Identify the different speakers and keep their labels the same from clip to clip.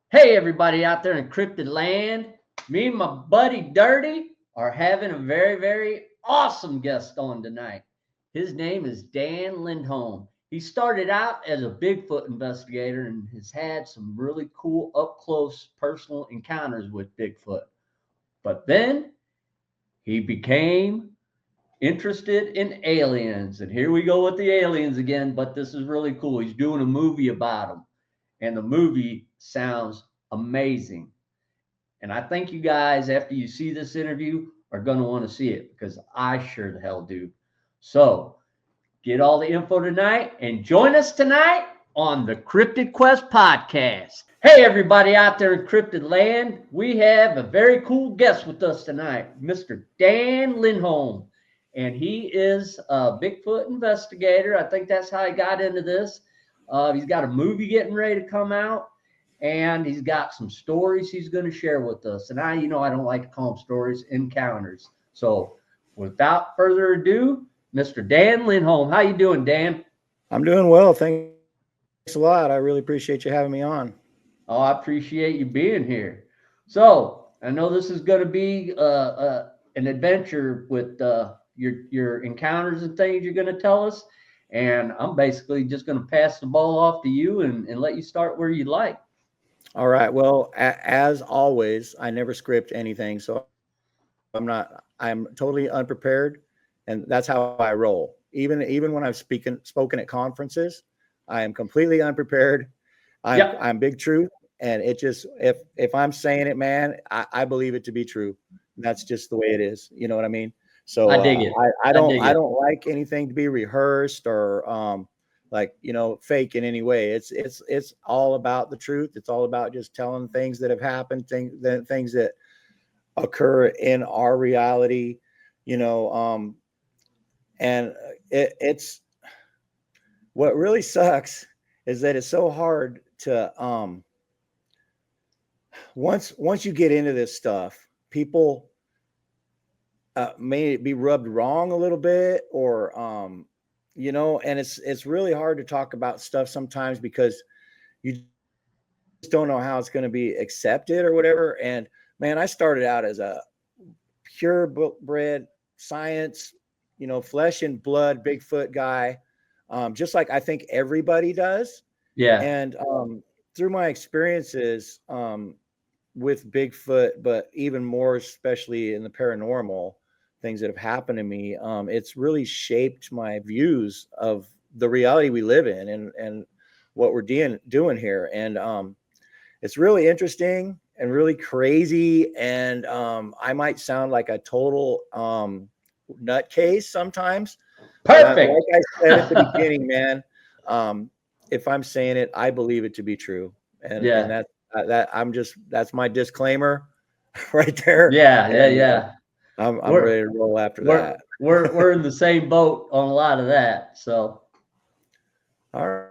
Speaker 1: Hey, everybody out there in cryptid land. Me and my buddy Dirty are having a very awesome guest on tonight. His name is Dan Lindholm. He started out as a Bigfoot investigator and has had some really cool up close personal encounters with Bigfoot. But then he became interested in aliens. And here we go with the aliens again, but this is really cool. He's doing a movie about them, and the movie sounds amazing. And I think you guys, after you see this interview, are going to want to see it because I sure the hell do. So get all the info tonight and join us tonight on the Cryptid Quest podcast. Hey, everybody out there in Cryptid Land, we have a very cool guest with us tonight, Mr. Dan Lindholm. And he is a Bigfoot investigator. I think that's how he got into this. He's got a movie getting ready to come out, and he's got some stories he's going to share with us. And I don't like to call them stories, encounters. So without further ado, Mr. Dan Lindholm. How you doing, Dan?
Speaker 2: I'm doing well. Thanks a lot. I really appreciate you having me on.
Speaker 1: Oh, I appreciate you being here. So I know this is going to be an adventure with your encounters and things you're going to tell us. And I'm basically just going to pass the ball off to you and let you start where you like.
Speaker 2: All right. Well, as always, I never script anything, so I'm totally unprepared, and that's how I roll. Even when I've spoken at conferences, I am completely unprepared. I'm Big Truth, and it just if I'm saying it, man, I believe it to be true. That's just the way it is. You know what I mean? So
Speaker 1: I dig it.
Speaker 2: I don't like anything to be rehearsed or fake in any way. It's all about the truth. It's all about just telling things that have happened, things that occur in our reality, and it's what really sucks is that it's so hard to once you get into this stuff, people may be rubbed wrong a little bit, or and it's really hard to talk about stuff sometimes because you just don't know how it's going to be accepted or whatever. And man, I started out as a purebred science, flesh and blood Bigfoot guy, just like I think everybody does.
Speaker 1: Yeah.
Speaker 2: And through my experiences with Bigfoot, but even more especially in the paranormal things that have happened to me, it's really shaped my views of the reality we live in and what we're doing here. And it's really interesting and really crazy. And I might sound like a total nutcase sometimes.
Speaker 1: Perfect.
Speaker 2: Like I said at the beginning, man, if I'm saying it, I believe it to be true. And that's my disclaimer right there.
Speaker 1: Yeah.
Speaker 2: I'm ready to roll after that.
Speaker 1: We're in the same boat on a lot of that. So,
Speaker 2: all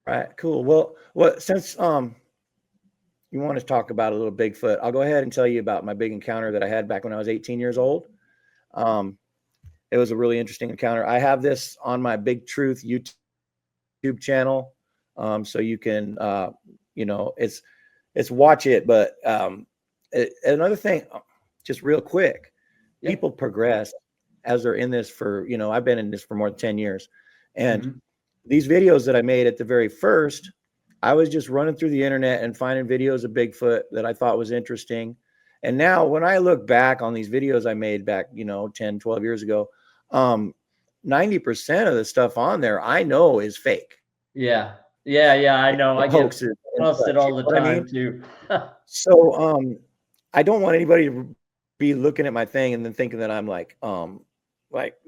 Speaker 2: right, cool. Well, since you want to talk about a little Bigfoot, I'll go ahead and tell you about my big encounter that I had back when I was 18 years old. It was a really interesting encounter. I have this on my Big Truth YouTube channel, so you can, it's watch it. But another thing, just real quick. People progress as they're in this for, I've been in this for more than 10 years. And these videos that I made at the very first, I was just running through the internet and finding videos of Bigfoot that I thought was interesting. And now when I look back on these videos I made back, 10, 12 years ago, 90% of the stuff on there I know is fake.
Speaker 1: Yeah. I know. I get busted all the time too.
Speaker 2: So I don't want anybody to be looking at my thing and then thinking that I'm like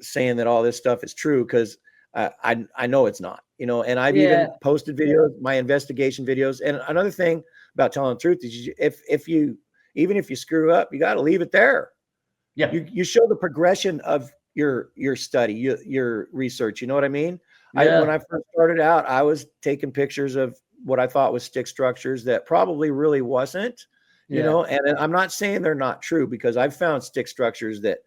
Speaker 2: saying that all this stuff is true, because I know it's not, and I've even posted videos, my investigation videos. And another thing about telling the truth is if you screw up, you got to leave it there.
Speaker 1: Yeah.
Speaker 2: You show the progression of your study, your research. You know what I mean?
Speaker 1: Yeah.
Speaker 2: When I first started out, I was taking pictures of what I thought was stick structures that probably really wasn't. And I'm not saying they're not true, because I've found stick structures that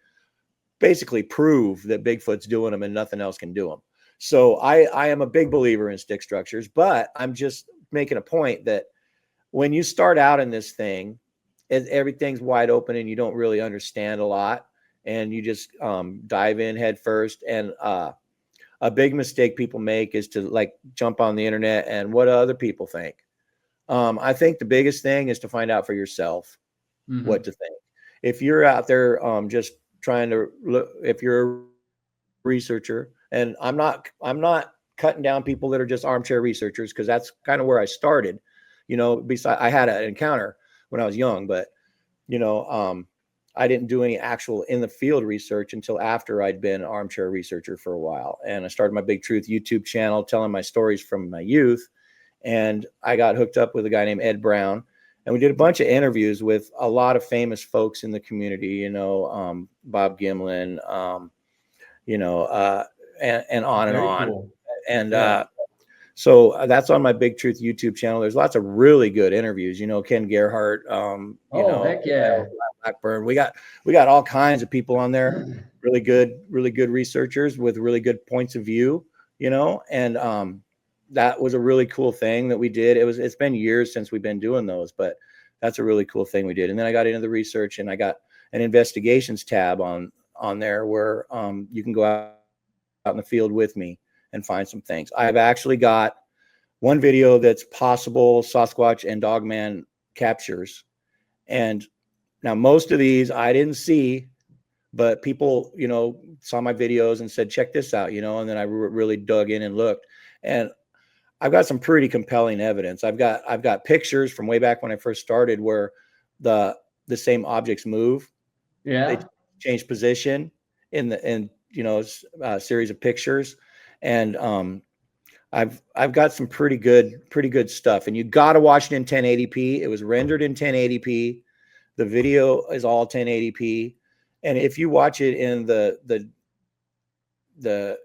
Speaker 2: basically prove that Bigfoot's doing them and nothing else can do them. So I am a big believer in stick structures, but I'm just making a point that when you start out in this thing, everything's wide open and you don't really understand a lot, and you just dive in head first. And a big mistake people make is to like jump on the internet and what other people think. I think the biggest thing is to find out for yourself what to think. If you're out there just trying to look, if you're a researcher, and I'm not cutting down people that are just armchair researchers, because that's kind of where I started. You know, besides I had an encounter when I was young, but you know, I didn't do any actual in the field research until after I'd been an armchair researcher for a while. And I started my Big Truth YouTube channel telling my stories from my youth. And I got hooked up with a guy named Ed Brown. And we did a bunch of interviews with a lot of famous folks in the community, you know, Bob Gimlin, you know, and on and
Speaker 1: Very
Speaker 2: on.
Speaker 1: cool.
Speaker 2: And
Speaker 1: Yeah.
Speaker 2: so that's on my Big Truth YouTube channel. There's lots of really good interviews, you know, Ken Gerhardt, you know,
Speaker 1: Heck yeah.
Speaker 2: Blackburn. We got all kinds of people on there, really good researchers with really good points of view, you know, and that was a really cool thing that we did. It's been years since we've been doing those, but that's a really cool thing we did. And then I got into the research, and I got an investigations tab on there where you can go out in the field with me and find some things. I've actually got one video that's possible Sasquatch and Dogman captures. And now most of these I didn't see, but people, you know, saw my videos and said, check this out, you know, and then I really dug in and looked. And I've got some pretty compelling evidence. I've got pictures from way back when I first started where the same objects move.
Speaker 1: Yeah.
Speaker 2: They change position in you know, series of pictures. And I've got some pretty good stuff. And you got to watch it in 1080p. It was rendered in 1080p. The video is all 1080p. And if you watch it in the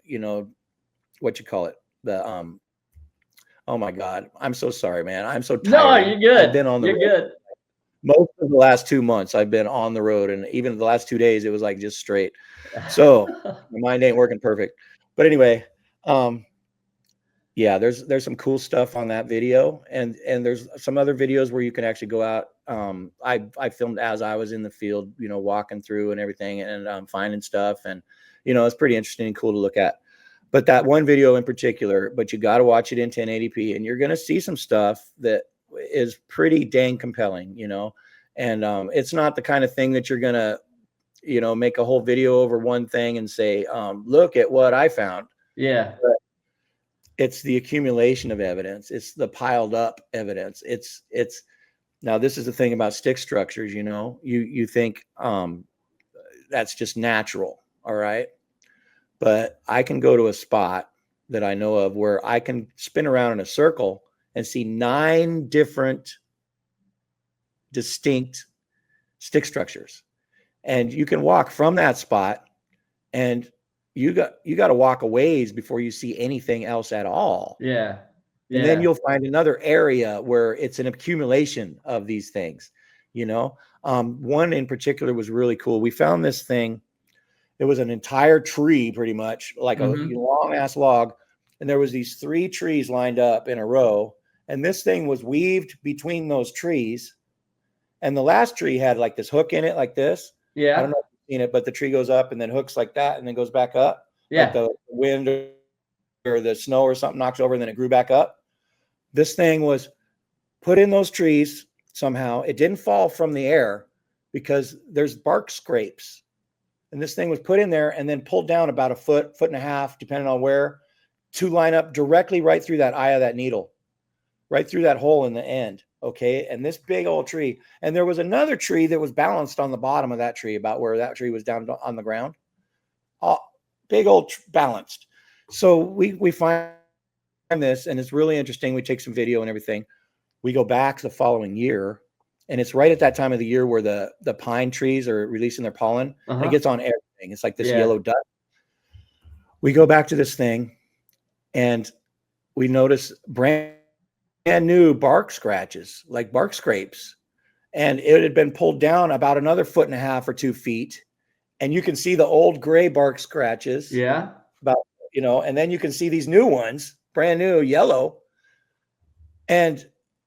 Speaker 2: you know, what you call it, the oh my God, I'm so sorry, man. I'm so tired.
Speaker 1: No, you're good.
Speaker 2: I've been on the
Speaker 1: You're
Speaker 2: road.
Speaker 1: good.
Speaker 2: Most of the last 2 months I've been on the road, and even the last 2 days it was like just straight. So my mind ain't working perfect. But anyway, yeah, there's some cool stuff on that video, and there's some other videos where you can actually go out. I filmed as I was in the field, you know, walking through and everything, and finding stuff, and you know, it's pretty interesting and cool to look at. But that one video in particular, but you got to watch it in 1080p, and you're going to see some stuff that is pretty dang compelling, you know. And it's not the kind of thing that you're going to, you know, make a whole video over one thing and say, look at what I found.
Speaker 1: Yeah.
Speaker 2: But it's the accumulation of evidence. It's the piled up evidence. It's now this is the thing about stick structures, you know, you think that's just natural. All right. But I can go to a spot that I know of where I can spin around in a circle and see 9 different distinct stick structures. And you can walk from that spot, and you got to walk a ways before you see anything else at all.
Speaker 1: Yeah. Yeah.
Speaker 2: And then you'll find another area where it's an accumulation of these things, you know. One in particular was really cool. We found this thing. It was an entire tree, pretty much like a long ass log. And there was these 3 trees lined up in a row. And this thing was weaved between those trees. And the last tree had like this hook in it, like this.
Speaker 1: Yeah.
Speaker 2: I don't know if you've seen it, but the tree goes up and then hooks like that and then goes back up.
Speaker 1: Yeah.
Speaker 2: Like the wind or the snow or something knocks over and then it grew back up. This thing was put in those trees somehow. It didn't fall from the air because there's bark scrapes. And this thing was put in there and then pulled down about a foot and a half, depending on where, to line up directly right through that eye of that needle, right through that hole in the end. Okay. And this big old tree. And there was another tree that was balanced on the bottom of that tree, about where that tree was down on the ground. Big old balanced. So we find this, and it's really interesting. We take some video and everything. We go back the following year, and it's right at that time of the year where the pine trees are releasing their pollen. And it gets on everything. It's like this yellow dust. We go back to this thing, and we notice brand new bark scratches, like bark scrapes. And it had been pulled down about another 1.5 feet or 2 feet. And you can see the old gray bark scratches.
Speaker 1: Yeah.
Speaker 2: About, and then you can see these new ones, brand new yellow. And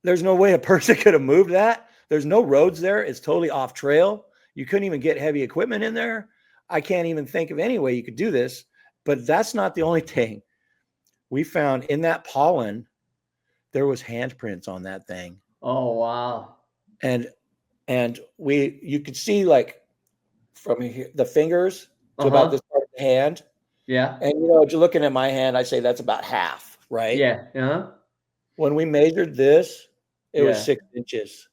Speaker 2: there's no way a person could have moved that. There's no roads there. It's totally off trail. You couldn't even get heavy equipment in there. I can't even think of any way you could do this. But that's not the only thing. We found in that pollen, there was handprints on that thing.
Speaker 1: Oh, wow.
Speaker 2: And you could see like from here, the fingers to about this part of the hand.
Speaker 1: Yeah.
Speaker 2: And, you know, just looking at my hand, I say that's about half, right?
Speaker 1: Yeah. Uh-huh.
Speaker 2: When we measured this, it was
Speaker 1: Yeah.
Speaker 2: 6 inches.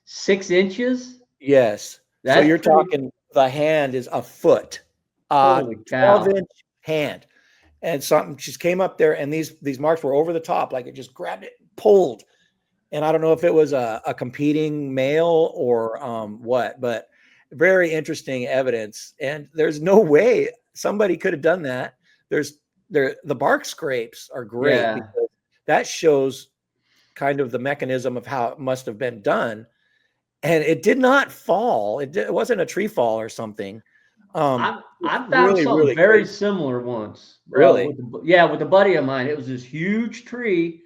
Speaker 1: 6 inches?
Speaker 2: Yes. So
Speaker 1: That's
Speaker 2: you're
Speaker 1: pretty.
Speaker 2: talking the hand is a foot,
Speaker 1: Holy cow.
Speaker 2: 12-inch hand. And something just came up there, and these marks were over the top, like it just grabbed it, pulled. And I don't know if it was a competing male or what, but very interesting evidence. And there's no way somebody could have done that. The bark scrapes are great
Speaker 1: Yeah.
Speaker 2: because that shows kind of the mechanism of how it must have been done. And it did not fall. It wasn't a tree fall or something.
Speaker 1: I found
Speaker 2: really,
Speaker 1: something
Speaker 2: really
Speaker 1: very
Speaker 2: great.
Speaker 1: similar once.
Speaker 2: Really?
Speaker 1: With a buddy of mine. It was this huge tree,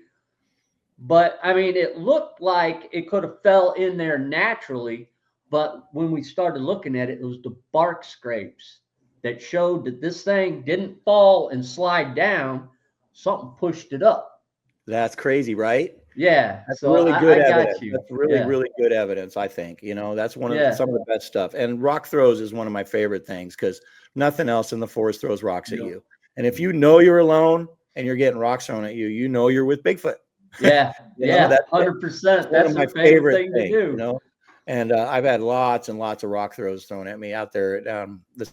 Speaker 1: but I mean, it looked like it could have fell in there naturally. But when we started looking at it, it was the bark scrapes that showed that this thing didn't fall and slide down. Something pushed it up.
Speaker 2: That's crazy, right?
Speaker 1: Yeah.
Speaker 2: That's
Speaker 1: So
Speaker 2: really good
Speaker 1: I got
Speaker 2: evidence.
Speaker 1: you.
Speaker 2: That's really,
Speaker 1: Yeah.
Speaker 2: really good evidence, I think. You know, that's
Speaker 1: Yeah.
Speaker 2: some of the best stuff. And rock throws is one of my favorite things because nothing else in the forest throws rocks at
Speaker 1: No.
Speaker 2: you. And if you know you're alone and you're getting rocks thrown at you, you know you're with Bigfoot.
Speaker 1: Yeah.
Speaker 2: You know,
Speaker 1: Yeah.
Speaker 2: that's
Speaker 1: 100%.
Speaker 2: one
Speaker 1: That's
Speaker 2: of my
Speaker 1: their favorite
Speaker 2: favorite
Speaker 1: thing to
Speaker 2: things,
Speaker 1: do.
Speaker 2: you know. And I've had lots and lots of rock throws thrown at me out there. The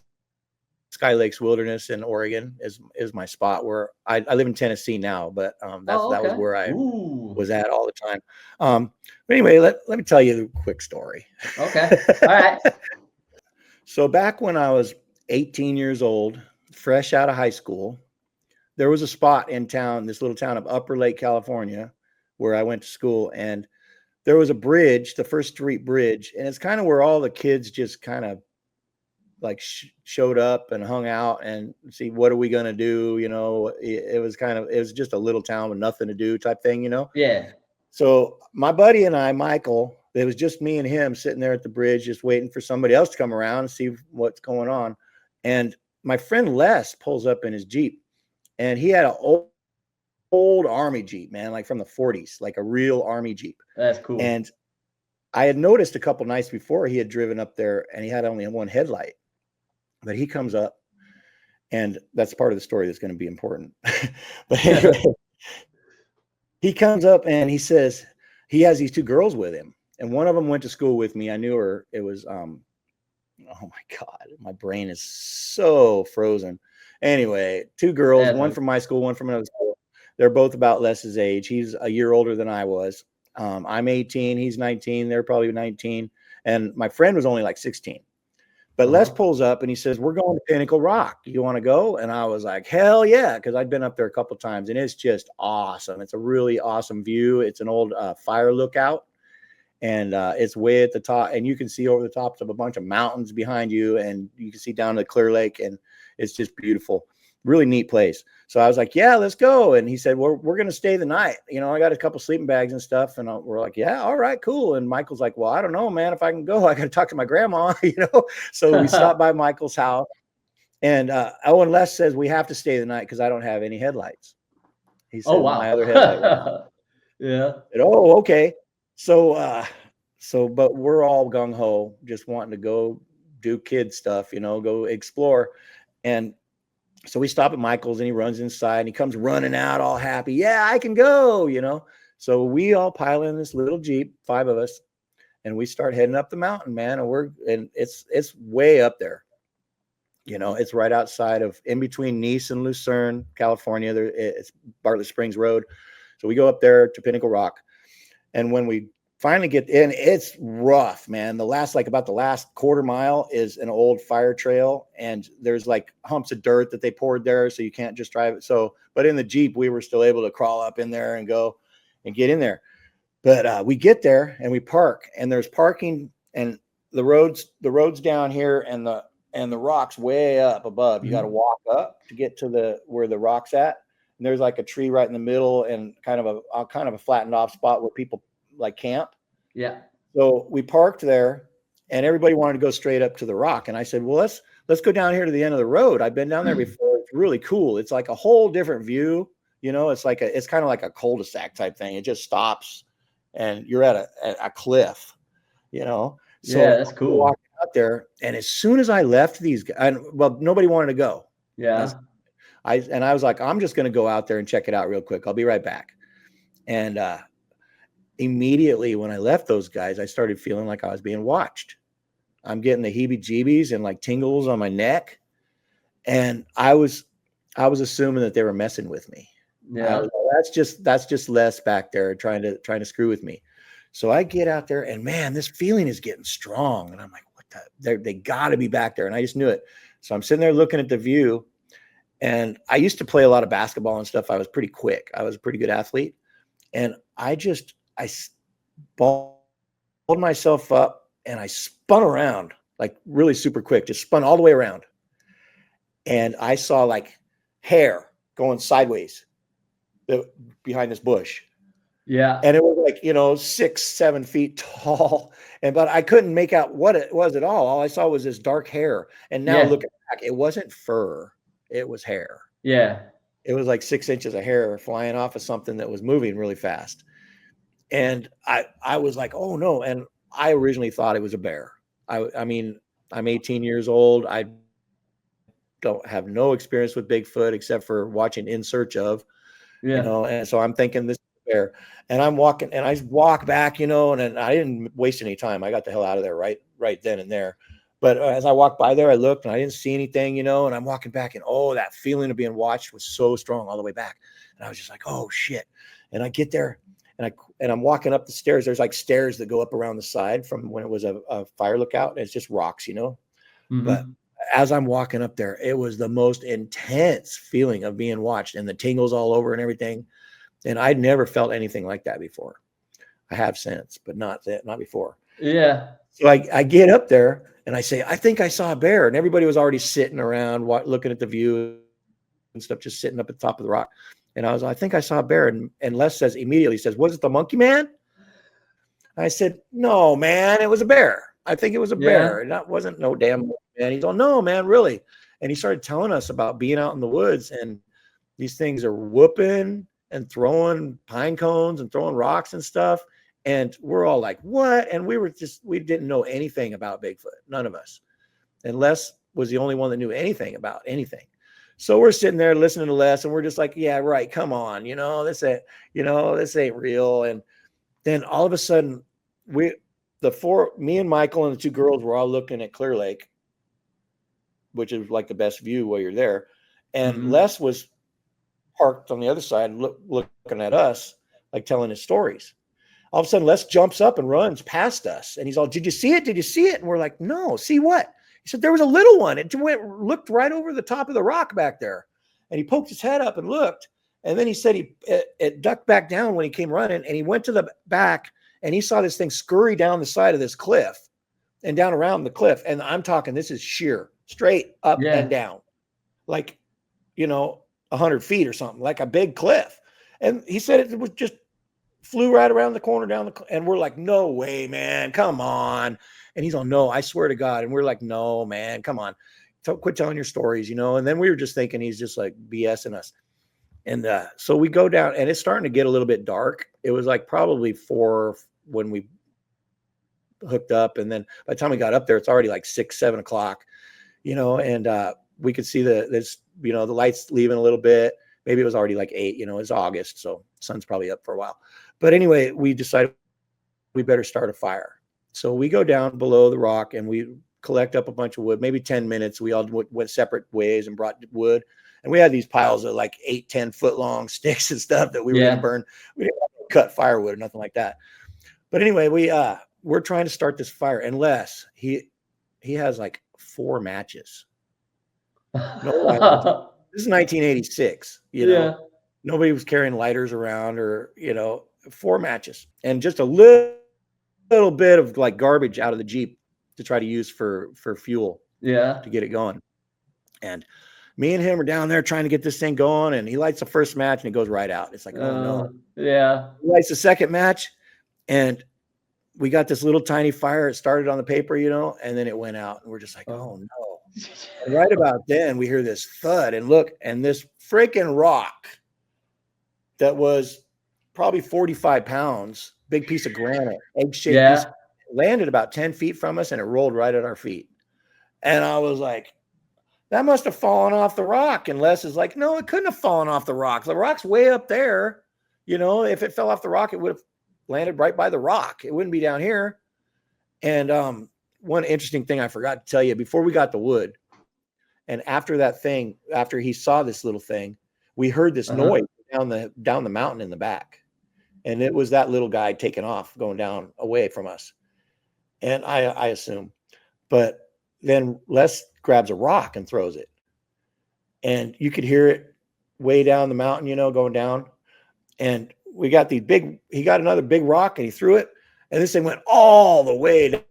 Speaker 2: Sky Lakes Wilderness in Oregon is my spot where I live in Tennessee now, but that was where I was at all the time. But anyway, let me tell you a quick story.
Speaker 1: Okay. All right.
Speaker 2: So back when I was 18 years old, fresh out of high school, there was a spot in town, this little town of Upper Lake, California, where I went to school, and there was a bridge, the First Street Bridge, and it's kind of where all the kids just kind of like showed up and hung out and see what are we going to do, you know. It was just a little town with nothing to do type thing, you know.
Speaker 1: Yeah.
Speaker 2: So my buddy and I, Michael, it was just me and him sitting there at the bridge just waiting for somebody else to come around and see what's going on. And my friend Les pulls up in his Jeep, and he had an old army Jeep, man, like from the 40s, like a real army Jeep.
Speaker 1: That's cool.
Speaker 2: And I had noticed a couple nights before he had driven up there and he had only one headlight. But he comes up, and that's part of the story that's going to be important. But anyway, he comes up and he says he has these two girls with him, and one of them went to school with me. I knew her. It was oh my God, my brain is so frozen. Anyway, two girls, one from my school, one from another school. They're both about Les's age. He's a year older than I was. I'm 18, he's 19, they're probably 19, and my friend was only like 16. But Les pulls up and he says, "We're going to Pinnacle Rock. You want to go?" And I was like, "Hell yeah," because I'd been up there a couple of times, and it's just awesome. It's a really awesome view. It's an old fire lookout, and it's way at the top, and you can see over the tops of a bunch of mountains behind you, and you can see down to the Clear Lake, and it's just beautiful. Really neat place. So I was like, "Yeah, let's go." And he said, "We're going to stay the night. You know, I got a couple sleeping bags and stuff." And we're like, "Yeah, all right, cool." And Michael's like, "Well, I don't know, man, if I can go. I got to talk to my grandma," you know. So we stopped by Michael's house, and and Les says we have to stay the night because I don't have any headlights. He said,
Speaker 1: wow.
Speaker 2: "My other headlight went out."
Speaker 1: Yeah.
Speaker 2: Said, "Oh, okay." So but we're all gung ho, just wanting to go do kid stuff, you know, go explore. And so we stop at Michael's, and he runs inside, and he comes running out all happy. "Yeah, I can go," you know. So we all pile in this little Jeep, 5 of us, and we start heading up the mountain, man. And it's way up there. You know, it's right outside of, in between Nice and Lucerne, California. It's Bartlett Springs Road. So we go up there to Pinnacle Rock. And when we finally get in, it's rough, man. About the last quarter mile is an old fire trail, and there's like humps of dirt that they poured there, so you can't just drive it. So, but in the Jeep, we were still able to crawl up in there and go and get in there. But we get there and we park, and there's parking, and the roads down here, and the rocks way up above. You got to walk up to get to where the rock's at. and there's like a tree right in the middle and kind of a flattened off spot where people like camp.
Speaker 1: Yeah.
Speaker 2: So we parked there, and everybody wanted to go straight up to the rock. And I said, well, let's go down here to the end of the road. I've been down there before. It's really cool. It's like a whole different view. You know, it's kind of like a cul-de-sac type thing. It just stops and you're at a cliff, you know? So
Speaker 1: Yeah, that's
Speaker 2: we
Speaker 1: cool.
Speaker 2: walked out there, and as soon as I left these guys, well, nobody wanted to go.
Speaker 1: Yeah.
Speaker 2: I was like, I'm just going to go out there and check it out real quick. I'll be right back. And immediately when I left those guys, I started feeling like I was being watched. I'm getting the heebie-jeebies and like tingles on my neck. And I was assuming that they were messing with me.
Speaker 1: Yeah.
Speaker 2: That's just Les back there trying to screw with me. So I get out there, and man, this feeling is getting strong. And I'm like, what they got to be back there. And I just knew it. So I'm sitting there looking at the view. And I used to play a lot of basketball and stuff. I was pretty quick. I was a pretty good athlete. And I balled myself up and I spun around like really super quick, just spun all the way around. And I saw like hair going sideways behind this bush.
Speaker 1: Yeah.
Speaker 2: And it was like, 6-7 feet tall. But I couldn't make out what it was at all. All I saw was this dark hair. And now looking back, it wasn't fur. It was hair.
Speaker 1: Yeah.
Speaker 2: It was like 6 inches of hair flying off of something that was moving really fast. And I was like, oh no. And I originally thought it was a bear. I mean, I'm 18 years old. I don't have no experience with Bigfoot except for watching In Search Of, and so I'm thinking this is a bear. And I'm walking, and I walk back, and I didn't waste any time. I got the hell out of there right then and there. But as I walked by there, I looked and I didn't see anything, and I'm walking back, and that feeling of being watched was so strong all the way back. And I was just like, oh shit. And I get there, and I'm walking up the stairs. There's like stairs that go up around the side from when it was a fire lookout, and it's just rocks,
Speaker 1: Mm-hmm.
Speaker 2: But as I'm walking up there, it was the most intense feeling of being watched, and the tingles all over and everything. And I'd never felt anything like that before. I have since, but not before.
Speaker 1: Yeah.
Speaker 2: So I get up there and I say, I think I saw a bear. And everybody was already sitting around looking at the view and stuff, just sitting up at the top of the rock. And I think I saw a bear. And Les immediately says, was it the monkey man? I said, no, man, it was a bear. I think it was a bear. And that wasn't no damn monkey man. He's all, no, man, really. And he started telling us about being out in the woods, and these things are whooping and throwing pine cones and throwing rocks and stuff. And we're all like, what? And we didn't know anything about Bigfoot. None of us. And Les was the only one that knew anything about anything. So we're sitting there listening to Les, and we're just like, yeah, right. Come on. This ain't real. And then all of a sudden me and Michael and the two girls were all looking at Clear Lake, which is like the best view while you're there. And Les was parked on the other side, looking at us, like telling his stories. All of a sudden, Les jumps up and runs past us. And he's all, did you see it? Did you see it? And we're like, no, see what? He said, there was a little one. It looked right over the top of the rock back there. And he poked his head up and looked. And then he said it ducked back down when he came running. And he went to the back, and he saw this thing scurry down the side of this cliff and down around the cliff. And I'm talking, this is sheer, straight up and down, like, 100 feet or something, like a big cliff. And he said it was just flew right around the corner and we're like, no way, man, come on. And he's all, no, I swear to God. And we're like, no, man, come on. Quit telling your stories, And then we were just thinking he's just like BSing us. And so we go down, and it's starting to get a little bit dark. It was like probably 4 when we hooked up. And then by the time we got up there, it's already like 6-7 o'clock, and we could see the lights leaving a little bit. Maybe it was already like 8, it's August. So sun's probably up for a while. But anyway, we decided we better start a fire. So we go down below the rock and we collect up a bunch of wood, maybe 10 minutes. We all went separate ways and brought wood. And we had these piles of like 8-10 foot long sticks and stuff that we were going to burn. We didn't cut firewood or nothing like that. But anyway, we're trying to start this fire. And Les, he has like 4 matches. No lighters. This is 1986. Nobody was carrying lighters around, or 4 matches and just a little bit of like garbage out of the Jeep to try to use for fuel. To get it going. And Me and him are down there trying to get this thing going, and he lights the first match and it goes right out. It's like, oh no.
Speaker 1: Yeah.
Speaker 2: He lights the second match, and we got this little tiny fire. It started on the paper, you know, and then it went out. And we're just like, oh no. And right about then, we hear this thud, and look, and this freaking rock that was probably 45 pounds, big piece of granite, egg-shaped piece, landed about 10 feet from us, and it rolled right at our feet. And I was like, that must have fallen off the rock. And Les is like, no, it couldn't have fallen off the rock. The rock's way up there. You know, if it fell off the rock, it would have landed right by the rock. It wouldn't be down here. And one interesting thing I forgot to tell you, before we got the wood, and after that thing, after he saw this little thing, we heard this noise down the mountain in the back. And it was that little guy taking off, going down away from us. And I assume. But then Les grabs a rock and throws it. And you could hear it way down the mountain, you know, going down. And we got he got another big rock and he threw it. And this thing went all the way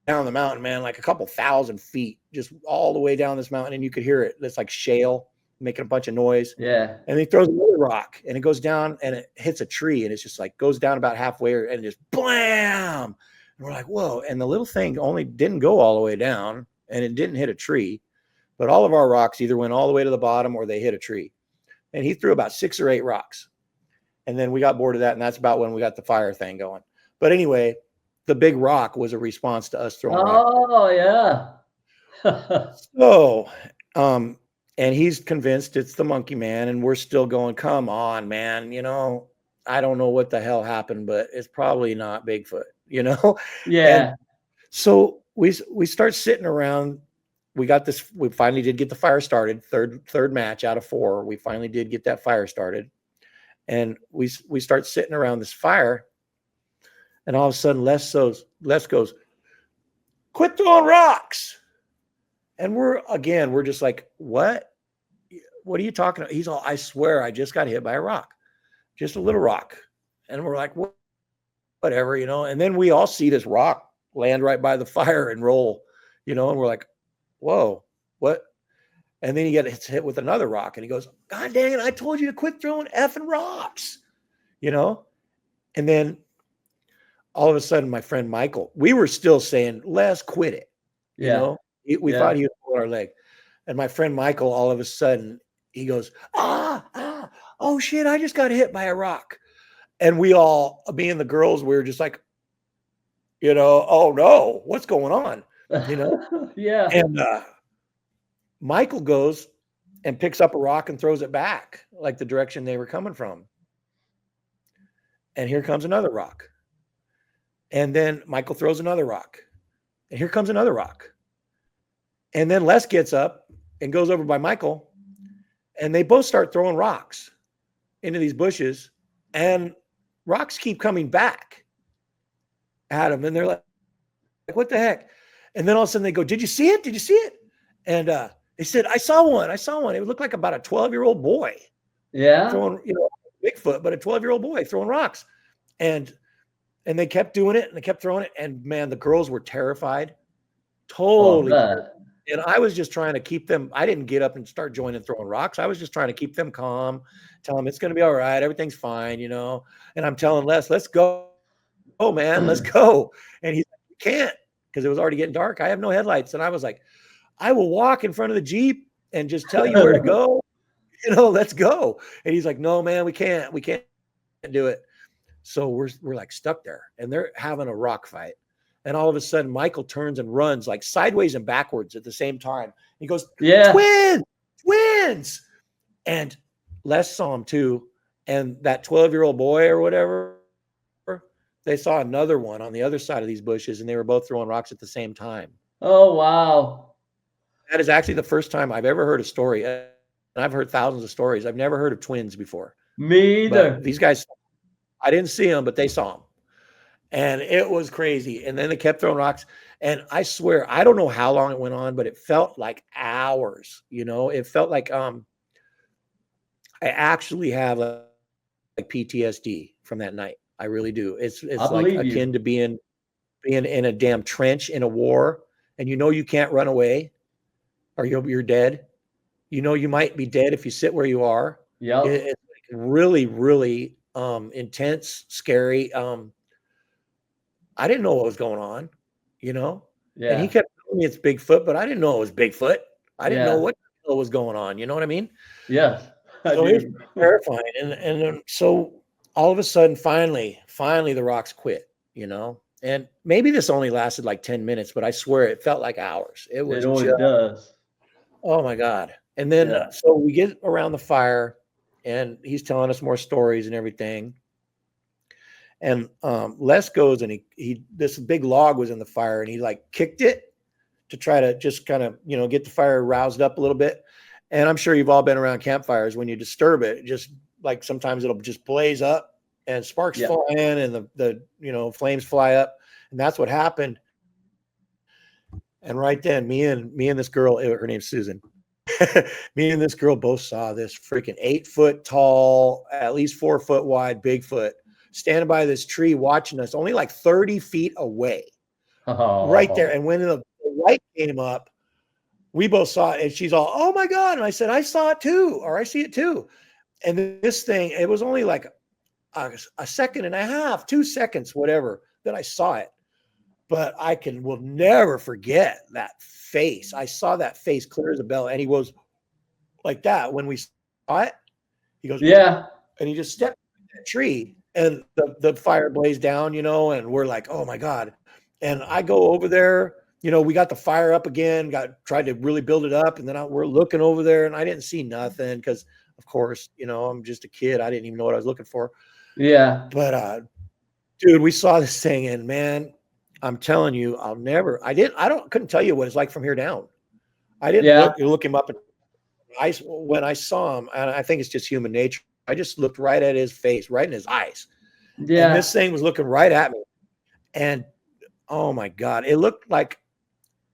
Speaker 2: down the mountain, man, like a couple thousand feet, just all the way down this mountain. And you could hear it. It's like shale making a bunch of noise.
Speaker 1: Yeah.
Speaker 2: And he throws another rock and it goes down and it hits a tree. And it's just like goes down about halfway and just blam. And we're like, whoa. And the little thing only didn't go all the way down and it didn't hit a tree. But all of our rocks either went all the way to the bottom or they hit a tree. And he threw about 6 or 8 rocks. And then we got bored of that. And that's about when we got the fire thing going. But anyway, the big rock was a response to us throwing rocks.
Speaker 1: Oh, yeah.
Speaker 2: So, and he's convinced it's the monkey man. And we're still going, come on, man. You know, I don't know what the hell happened, but it's probably not Bigfoot, you know?
Speaker 1: Yeah.
Speaker 2: And so we start sitting around. We got this. We finally did get the fire started. Third match out of 4. We finally did get that fire started. And we start sitting around this fire. And all of a sudden, Les goes, quit throwing rocks. And we're just like, what? What are you talking about? He's all, I swear, I just got hit by a rock, just a little rock. And we're like, whatever, you know. And then we all see this rock land right by the fire and roll, you know. And we're like, whoa, what? And then he gets hit with another rock. And he goes, God dang it, I told you to quit throwing effing rocks, you know. And then all of a sudden, my friend Michael, we were still saying, Les, quit it. You know, we thought he would pull our leg. And my friend Michael, all of a sudden, he goes, oh shit, I just got hit by a rock. And we all, me and the girls, we were just like, you know, oh no, what's going on? You know?
Speaker 1: Yeah.
Speaker 2: And Michael goes and picks up a rock and throws it back, like the direction they were coming from. And here comes another rock. And then Michael throws another rock. And here comes another rock. And then Les gets up and goes over by Michael. And they both start throwing rocks into these bushes. And rocks keep coming back at them. And they're like, what the heck? And then all of a sudden they go, did you see it? Did you see it? And they said, I saw one. It looked like about a 12-year-old boy.
Speaker 1: Yeah.
Speaker 2: Throwing, you know, Bigfoot, but a 12-year-old boy throwing rocks. And they kept doing it and they kept throwing it. And man, the girls were terrified. Totally. And I was just trying to keep them. I didn't get up and start joining throwing rocks. I was just trying to keep them calm, tell them it's going to be all right. Everything's fine, you know. And I'm telling Les, let's go. Oh man, let's go. And he's like, you can't, because it was already getting dark. I have no headlights. And I was like, I will walk in front of the Jeep and just tell you where to go. You know, let's go. And he's like, no, man, we can't do it. So we're like stuck there and they're having a rock fight. And all of a sudden, Michael turns and runs like sideways and backwards at the same time. He goes, twins. And Les saw him too. And that 12-year-old boy or whatever, they saw another one on the other side of these bushes and they were both throwing rocks at the same time.
Speaker 1: Oh, wow.
Speaker 2: That is actually the first time I've ever heard a story. And I've heard thousands of stories. I've never heard of twins before.
Speaker 1: Me either.
Speaker 2: But these guys, I didn't see them, but they saw them. And it was crazy. And then they kept throwing rocks. And I swear, I don't know how long it went on, but it felt like hours. You know, it felt like I actually have like PTSD from that night. I really do. It's like akin to being in a damn trench in a war, and you know you can't run away, or you're dead. you know, you might be dead if you sit where you are.
Speaker 1: Yep.
Speaker 2: It's like really, really intense, scary. I didn't know what was going on, you know, and he
Speaker 1: Yeah.
Speaker 2: kept telling me it's Bigfoot, but I didn't know it was Bigfoot. I didn't know
Speaker 1: Yeah.
Speaker 2: what the hell was going on. You know what I mean?
Speaker 1: Yes, I
Speaker 2: So it was
Speaker 1: do.
Speaker 2: terrifying. And then, so all of a sudden, finally, the rocks quit. You know, and maybe this only lasted like 10 minutes, but I swear it felt like hours. It
Speaker 1: It
Speaker 2: was
Speaker 1: always
Speaker 2: just,
Speaker 1: does.
Speaker 2: oh my God. And then,
Speaker 1: Yeah.
Speaker 2: so we get around the fire, and he's telling us more stories and everything. And Les goes and he this big log was in the fire, and he like kicked it to try to just kind of, you know, get the fire roused up a little bit. And I'm sure you've all been around campfires. When you disturb it, just like sometimes it'll just blaze up and sparks
Speaker 1: Yeah.
Speaker 2: fly in, and the you know, flames fly up. And that's what happened. And right then, me and this girl, her name's Susan. Me and this girl both saw this freaking 8 foot tall, at least 4 foot wide Bigfoot standing by this tree watching us, only like 30 feet away, right there.
Speaker 1: Oh.
Speaker 2: And when the light came up, we both saw it, and she's all, "Oh my God." And I said, "I saw it too," or "I see it too." And this thing, it was only like a second and a half, 2 seconds, whatever, that I saw it. But will never forget that face. I saw that face clear as a bell. And he goes like that when we saw it. He goes,
Speaker 1: Yeah.
Speaker 2: and he just stepped in that tree, and the fire blazed down, you know, and we're like, oh my God. And I go over there, you know, we got the fire up again, tried to really build it up. And then we're looking over there, and I didn't see nothing because, of course, you know, I'm just a kid. I didn't even know what I was looking for.
Speaker 1: Yeah.
Speaker 2: But dude, we saw this thing, and man, I'm telling you, couldn't tell you what it's like from here down. I didn't
Speaker 1: Yeah.
Speaker 2: look him up. When I saw him, and I think it's just human nature, I just looked right at his face, right in his eyes. And
Speaker 1: Yeah.
Speaker 2: this thing was looking right at me. And oh my God, it looked like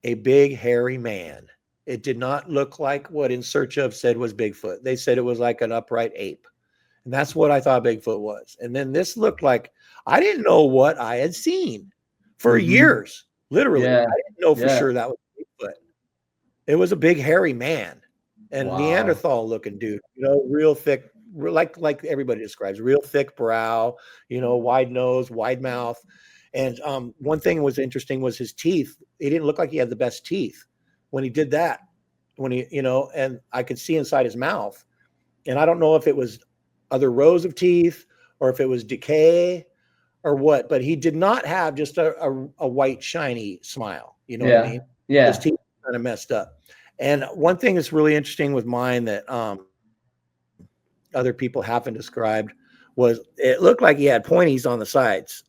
Speaker 2: a big, hairy man. It did not look like what In Search Of said was Bigfoot. They said it was like an upright ape. And that's what I thought Bigfoot was. And then this looked like, I didn't know what I had seen for
Speaker 1: Mm-hmm.
Speaker 2: years. Literally,
Speaker 1: Yeah.
Speaker 2: I didn't know for
Speaker 1: Yeah.
Speaker 2: sure that was Bigfoot. It was a big, hairy man, and
Speaker 1: Wow.
Speaker 2: Neanderthal looking dude, you know, real thick, like everybody describes, real thick brow, you know, wide nose, wide mouth. And one thing was interesting was his teeth. He didn't look like he had the best teeth when he did that. When he, you know, and I could see inside his mouth. And I don't know if it was other rows of teeth or if it was decay or what, but he did not have just a white, shiny smile. You know what I
Speaker 1: Yeah.
Speaker 2: mean? His
Speaker 1: Yeah.
Speaker 2: teeth were kind of messed up. And one thing that's really interesting with mine that other people haven't described was it looked like he had pointies on the sides,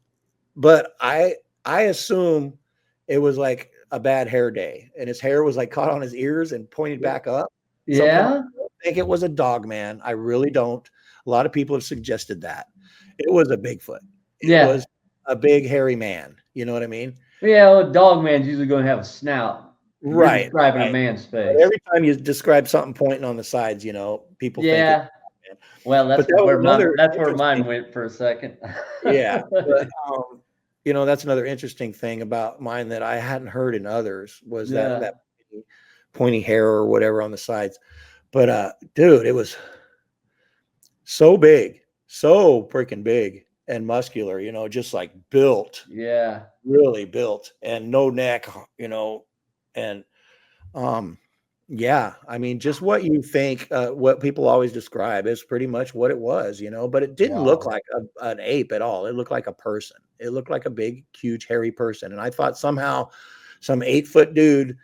Speaker 2: but I assume it was like a bad hair day, and his hair was like caught on his ears and pointed back up. Something I
Speaker 1: Yeah.
Speaker 2: don't think it was a dog man. I really don't. A lot of people have suggested that it was a Bigfoot. It
Speaker 1: Yeah.
Speaker 2: was a big hairy man. You know what I mean?
Speaker 1: Yeah. Well, dog man's usually going to have a snout. You're
Speaker 2: Right,
Speaker 1: describing a
Speaker 2: right.
Speaker 1: man's
Speaker 2: But
Speaker 1: face.
Speaker 2: every time you describe something pointing on the sides, you know, people think it's
Speaker 1: Yeah. Well,
Speaker 2: but that was another
Speaker 1: that's where mine
Speaker 2: interesting,
Speaker 1: went for a second.
Speaker 2: yeah, but, you know, that's another interesting thing about mine that I hadn't heard in others was that
Speaker 1: Yeah.
Speaker 2: pointy hair or whatever on the sides. But, dude, it was so big, so freaking big and muscular, you know, just like built,
Speaker 1: Yeah.
Speaker 2: really built, and no neck, you know, and Um, yeah, I mean, just what you think, what people always describe is pretty much what it was, you know, but it didn't look
Speaker 1: Wow.
Speaker 2: like an ape at all. It looked like a person. It looked like a big, huge, hairy person. And I thought somehow some 8 foot dude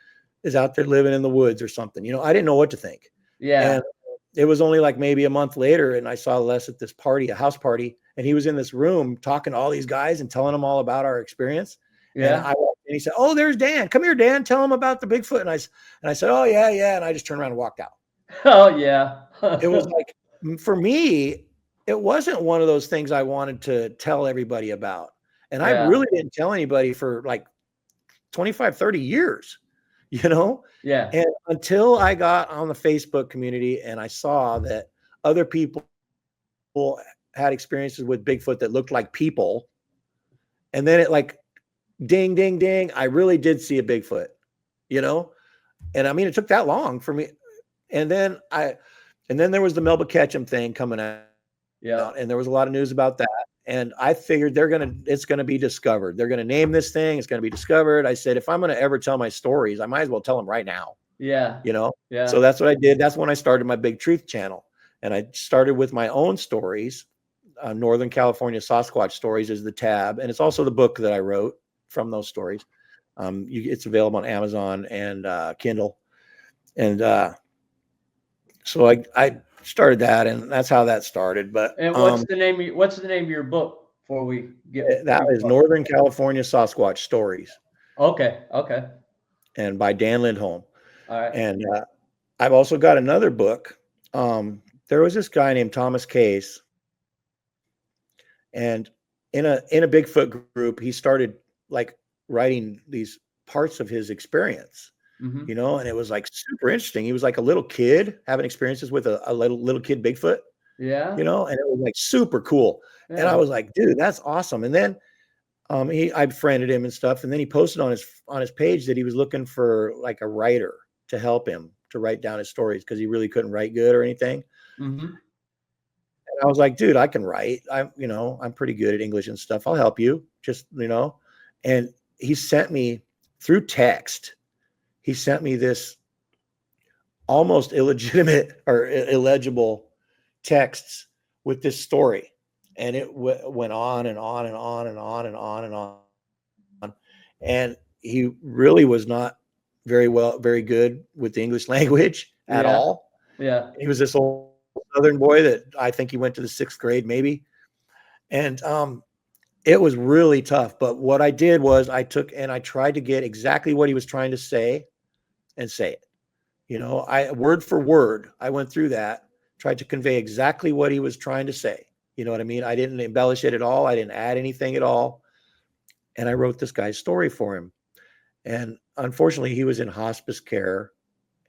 Speaker 2: is out there living in the woods or something. You know, I didn't know what to think. And
Speaker 1: Yeah.
Speaker 2: it was only like maybe a month later, and I saw Les at this party, a house party, and he was in this room talking to all these guys and telling them all about our experience. And
Speaker 1: Yeah.
Speaker 2: he said, "Oh, there's Dan. Come here, Dan. Tell him about the Bigfoot." And I said, "Oh yeah, yeah." And I just turned around and walked out.
Speaker 1: Oh, yeah.
Speaker 2: It was like, for me, it wasn't one of those things I wanted to tell everybody about. And I
Speaker 1: Yeah.
Speaker 2: really didn't tell anybody for like 25, 30 years, you know?
Speaker 1: Yeah.
Speaker 2: And until I got on the Facebook community and I saw that other people had experiences with Bigfoot that looked like people. And then it like ding, ding, ding. I really did see a Bigfoot, you know? And I mean, it took that long for me. And then there was the Melba Ketchum thing coming out, and there was a lot of news
Speaker 1: Yep.
Speaker 2: about that. And I figured it's gonna be discovered. They're gonna name this thing. It's gonna be discovered. I said, if I'm gonna ever tell my stories, I might as well tell them right now.
Speaker 1: Yeah.
Speaker 2: You know. So
Speaker 1: Yeah.
Speaker 2: that's what I did. That's when I started my Big Truth channel, and I started with my own stories. Northern California Sasquatch Stories is the tab, and it's also the book that I wrote from those stories. It's available on Amazon and Kindle, and so I started that, and that's how that started. But
Speaker 1: And what's the name? What's the name of your book before we get
Speaker 2: that
Speaker 1: too
Speaker 2: is
Speaker 1: far?
Speaker 2: Northern California Sasquatch Stories,
Speaker 1: Okay. Okay.
Speaker 2: and by Dan Lindholm.
Speaker 1: All right.
Speaker 2: And I've also got another book. There was this guy named Thomas Case, and in a Bigfoot group, he started like writing these parts of his experience,
Speaker 1: Mm-hmm.
Speaker 2: and it was like super interesting. He was like a little kid having experiences with a little kid Bigfoot,
Speaker 1: Yeah.
Speaker 2: and it was like super cool. And I
Speaker 1: Yeah.
Speaker 2: was like, dude, that's awesome. And then I befriended him and stuff, and then he posted on his page that he was looking for like a writer to help him to write down his stories because he really couldn't write good or anything.
Speaker 1: Mm-hmm.
Speaker 2: And I was like, dude, I can write. I'm pretty good at English and stuff. I'll help you. Just, and he sent me through text. He sent me this almost illegitimate or illegible texts with this story. And it went on and on and on and on and on and on. And he really was not very good with the English language at
Speaker 1: Yeah.
Speaker 2: all.
Speaker 1: Yeah.
Speaker 2: He was this old Southern boy that I think he went to the 6th grade, maybe. And it was really tough. But what I did was I tried to get exactly what he was trying to say and say it. I word for word, I went through that, tried to convey exactly what he was trying to say. You know what I mean? I didn't embellish it at all. I didn't add anything at all. And I wrote this guy's story for him. And unfortunately, he was in hospice care,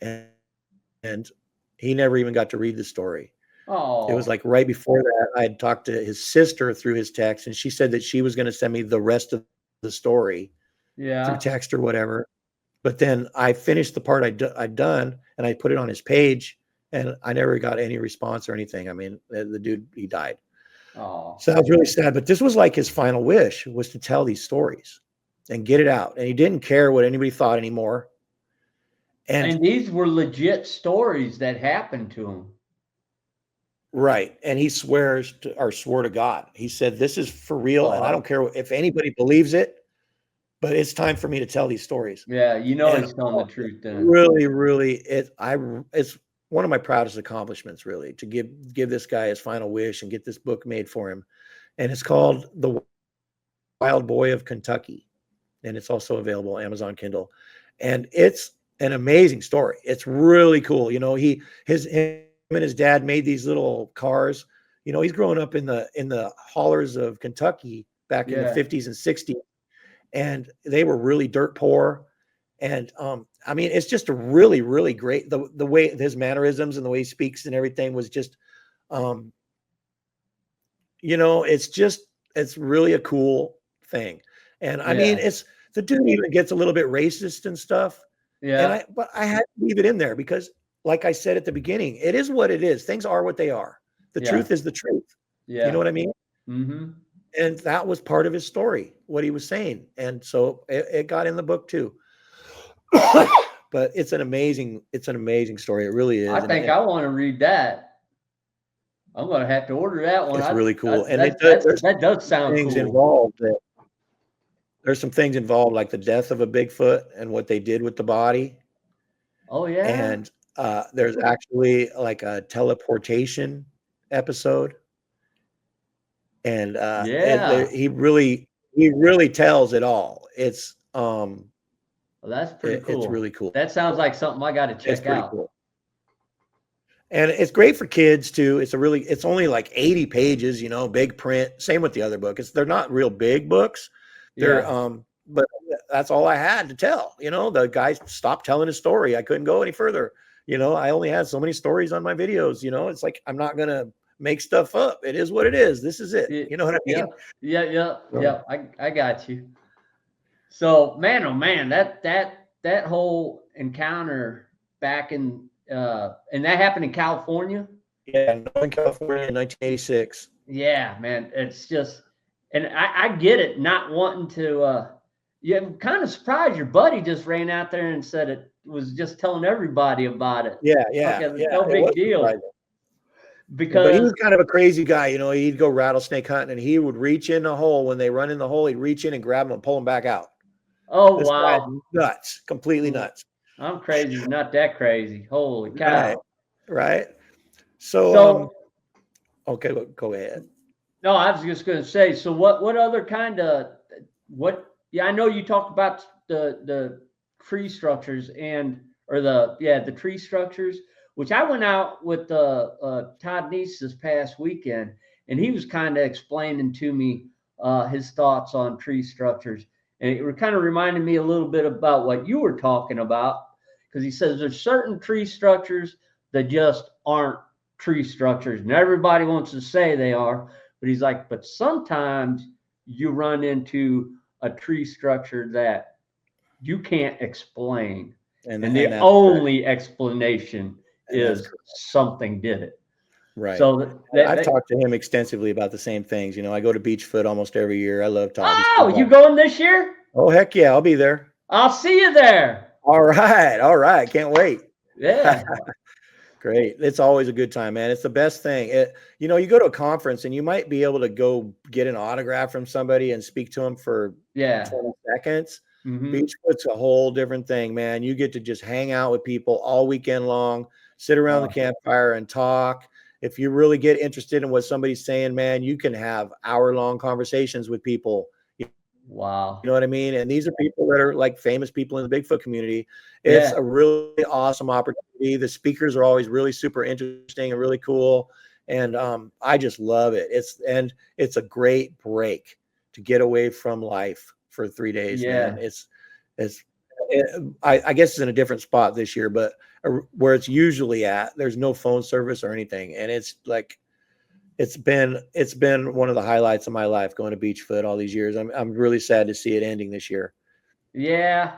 Speaker 2: and he never even got to read the story. It was
Speaker 1: Oh.
Speaker 2: like right before that, I had talked to his sister through his text, and she said that she was going to send me the rest of the story through
Speaker 1: Yeah.
Speaker 2: text or whatever. But then I finished the part I'd done, and I put it on his page, and I never got any response or anything. I mean, the dude, he died.
Speaker 1: Oh.
Speaker 2: So that was really sad. But this was like his final wish, was to tell these stories and get it out. And he didn't care what anybody thought anymore. And
Speaker 1: And these were legit stories that happened to him.
Speaker 2: right. And he swore to God. He said, this is for real. And I
Speaker 1: Oh.
Speaker 2: don't care if anybody believes it, but it's time for me to tell these stories.
Speaker 1: Yeah. You know
Speaker 2: And
Speaker 1: he's telling the truth then.
Speaker 2: really, really, it's one of my proudest accomplishments, really, to give this guy his final wish and get this book made for him. And it's called The Wild Boy of Kentucky. And it's also available Amazon Kindle. And it's an amazing story. It's really cool. Him and his dad made these little cars. He's growing up in the hollers of Kentucky back in the
Speaker 1: Yeah.
Speaker 2: 50s and 60s, and they were really dirt poor. And I mean, it's just a really, really great, the way his mannerisms and the way he speaks and everything was just um, it's really a cool thing. And I mean,
Speaker 1: Yeah.
Speaker 2: it's the dude even gets a little bit racist and stuff.
Speaker 1: Yeah.
Speaker 2: But I had to leave it in there because, like I said at the beginning, it is what it is. Things are what they are. The
Speaker 1: Yeah.
Speaker 2: truth is the truth. You know
Speaker 1: Yeah.
Speaker 2: what I mean?
Speaker 1: Mm-hmm.
Speaker 2: And that was part of his story, what he was saying. And so it got in the book too. But it's an amazing story. It really
Speaker 1: I
Speaker 2: is.
Speaker 1: think I want to read that. I'm gonna have to order that one.
Speaker 2: It's really cool. And
Speaker 1: That does sound
Speaker 2: things
Speaker 1: cool.
Speaker 2: involved that there's some things involved, like the death of a Bigfoot and what they did with the body.
Speaker 1: Oh yeah.
Speaker 2: And there's actually like a teleportation episode. And
Speaker 1: Yeah.
Speaker 2: he really tells it all.
Speaker 1: Well, that's pretty
Speaker 2: It's really
Speaker 1: cool.
Speaker 2: cool.
Speaker 1: That sounds like something I got to
Speaker 2: It's
Speaker 1: check
Speaker 2: pretty
Speaker 1: out.
Speaker 2: cool. And it's great for kids too. It's only like 80 pages, big print. Same with the other book. They're not real big books. They're
Speaker 1: Yeah.
Speaker 2: but that's all I had to tell. The guy stopped telling his story. I couldn't go any further. I only had so many stories on my videos. It's like I'm not gonna make stuff up. It is what it is. This is it.
Speaker 1: Yeah.
Speaker 2: You know what I mean?
Speaker 1: Yep. Yeah. Yeah.
Speaker 2: So,
Speaker 1: Yeah. I got you. So man, oh man, that whole encounter back in and that happened in California.
Speaker 2: Yeah, Northern California in 1986.
Speaker 1: Yeah, man, it's just, and I get it, not wanting to. Yeah, I'm kind of surprised your buddy just ran out there and said it was just telling everybody about it.
Speaker 2: Yeah,
Speaker 1: Okay,
Speaker 2: yeah.
Speaker 1: no
Speaker 2: It was
Speaker 1: big deal
Speaker 2: surprising. Yeah, but he
Speaker 1: because
Speaker 2: was kind of a crazy guy, you know. He'd go rattlesnake hunting, and he would reach in the hole when they run in the hole. He'd reach in and grab them and pull them back out.
Speaker 1: oh
Speaker 2: This guy's
Speaker 1: wow,
Speaker 2: nuts, completely
Speaker 1: mm,
Speaker 2: nuts.
Speaker 1: I'm crazy, but not that crazy. Holy
Speaker 2: Right,
Speaker 1: cow!
Speaker 2: right. So,
Speaker 1: So
Speaker 2: okay, go ahead.
Speaker 1: no, I was just going to say. So what other kind of what? Yeah, I know you talked about the tree structures and or the tree structures, which I went out with Todd Neese this past weekend, and he was kind of explaining to me his thoughts on tree structures, and it kind of reminded me a little bit about what you were talking about because he says there's certain tree structures that just aren't tree structures, and everybody wants to say they are, but he's like, but sometimes you run into a tree structure that you can't explain. And
Speaker 2: And
Speaker 1: the
Speaker 2: that's correct.
Speaker 1: only explanation
Speaker 2: And that's
Speaker 1: is
Speaker 2: correct.
Speaker 1: something did it.
Speaker 2: Right.
Speaker 1: So
Speaker 2: I've talked to him extensively about the same things. You know, I go to Beachfoot almost every year. I love Todd. He's a cool
Speaker 1: oh,
Speaker 2: guy.
Speaker 1: you going this year?
Speaker 2: Oh, heck yeah, I'll be there.
Speaker 1: I'll see you there.
Speaker 2: All right, all right. Can't wait.
Speaker 1: Yeah.
Speaker 2: Great. It's always a good time, man. It's the best thing. You know, you go to a conference and you might be able to go get an autograph from somebody and speak to them for
Speaker 1: Yeah.
Speaker 2: 20 seconds.
Speaker 1: Mm-hmm.
Speaker 2: Beachfoot's a whole different thing, man. You get to just hang out with people all weekend long, sit around the campfire and talk. If you really get interested in what somebody's saying, man, you can have hour-long conversations with people.
Speaker 1: Wow.
Speaker 2: You know what I mean? And these are people that are like famous people in the Bigfoot community. It's
Speaker 1: Yeah.
Speaker 2: a really awesome opportunity. The speakers are always really super interesting and really cool. And I just love it. It's a great break to get away from life for 3 days,
Speaker 1: Yeah.
Speaker 2: man. I guess it's in a different spot this year, but where it's usually at, there's no phone service or anything. And it's like, it's been one of the highlights of my life going to Beachfoot all these years. I'm really sad to see it ending this year.
Speaker 1: Yeah.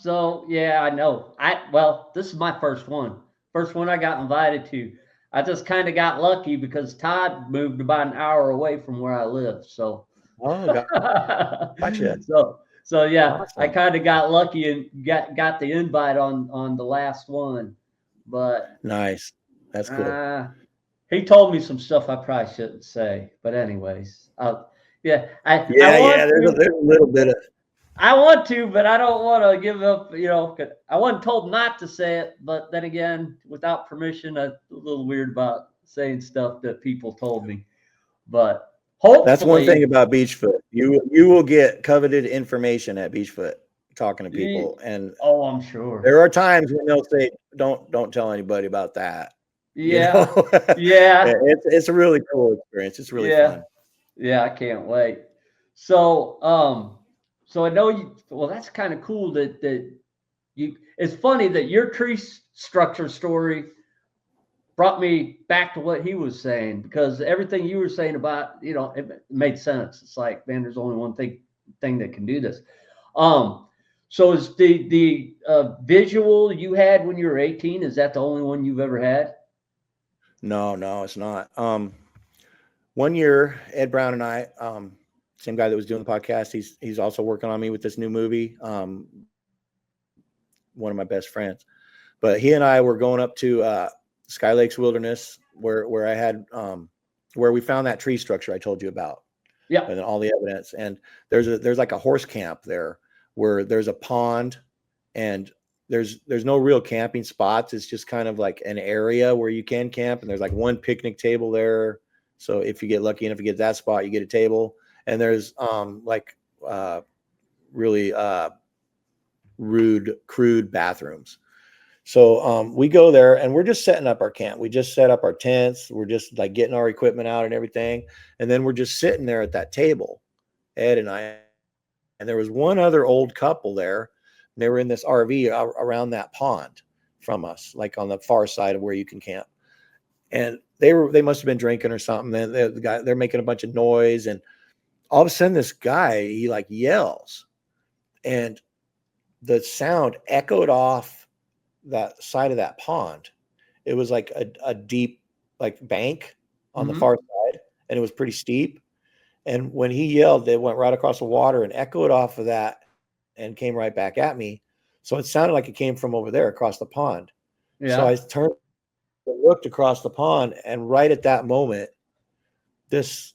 Speaker 1: So yeah, I know. Well, this is my first one. First one I got invited to. I just kind of got lucky because Todd moved about an hour away from where I live. So
Speaker 2: Oh, gotcha.
Speaker 1: so yeah, I
Speaker 2: Awesome.
Speaker 1: kind of got lucky and got the invite on the last one. But
Speaker 2: Nice. That's cool.
Speaker 1: he told me some stuff I probably shouldn't say. But anyways, yeah, I
Speaker 2: Yeah.
Speaker 1: want
Speaker 2: There's
Speaker 1: to.
Speaker 2: a little bit of
Speaker 1: I want to, but I don't want to give up. You know, 'cause I wasn't told not to say it, but then again, without permission, I'm a little weird about saying stuff that people told me. But
Speaker 2: that's one thing
Speaker 1: hopefully,
Speaker 2: about Beachfoot. You will get coveted information at Beachfoot talking to people. And
Speaker 1: oh, I'm sure.
Speaker 2: there are times when they'll say, don't tell anybody about that. You
Speaker 1: Yeah,
Speaker 2: know,
Speaker 1: yeah,
Speaker 2: it's a really cool experience. It's really
Speaker 1: yeah,
Speaker 2: fun.
Speaker 1: yeah. I can't wait. So, so I know you. Well, that's kind of cool that you. It's funny that your tree structure story brought me back to what he was saying because everything you were saying about it made sense. It's like, man, there's only one thing that can do this. So is the visual you had when you were 18, is that the only one you've ever had?
Speaker 2: No, it's not. One year, Ed Brown and I, same guy that was doing the podcast, he's also working on me with this new movie. One of my best friends, but he and I were going up to Sky Lakes Wilderness where I had where we found that tree structure I told you about.
Speaker 1: Yeah.
Speaker 2: And then all the evidence. And there's like a horse camp there where there's a pond and there's no real camping spots. It's just kind of like an area where you can camp, and there's like one picnic table there. So if you get lucky enough to get that spot, you get a table. And there's really crude bathrooms. So we go there and we're just setting up our camp. We just set up our tents. We're just like getting our equipment out and everything. And then we're just sitting there at that table, Ed and I. And there was one other old couple there. And they were in this RV around that pond from us, like on the far side of where you can camp. And they must have been drinking or something. Then they're making a bunch of noise. And all of a sudden this guy, he like yells. And the sound echoed off that side of that pond. It was like a deep like bank on the
Speaker 1: Mm-hmm.
Speaker 2: far side, and it was pretty steep. And when he yelled, it went right across the water and echoed off of that and came right back at me. So it sounded like it came from over there across the pond. So I
Speaker 1: Yeah.
Speaker 2: turned and looked across the pond, and right at that moment, this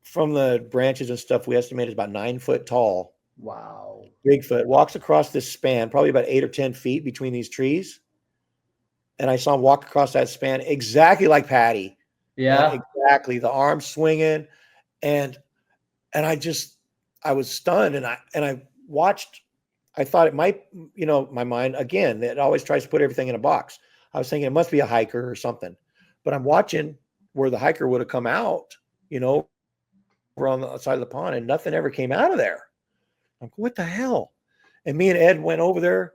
Speaker 2: from the branches and stuff we estimate is about 9 foot tall.
Speaker 1: Wow.
Speaker 2: Bigfoot walks across this span, probably about 8 or 10 feet between these trees. And I saw him walk across that span exactly like Patty, man.
Speaker 1: Yeah.
Speaker 2: Exactly. The arms swinging. And I just I was stunned, and I watched. I thought it might, my mind again, it always tries to put everything in a box. I was thinking it must be a hiker or something. But I'm watching where the hiker would have come out, over on the side of the pond, and nothing ever came out of there. I'm like, what the hell? And me and Ed went over there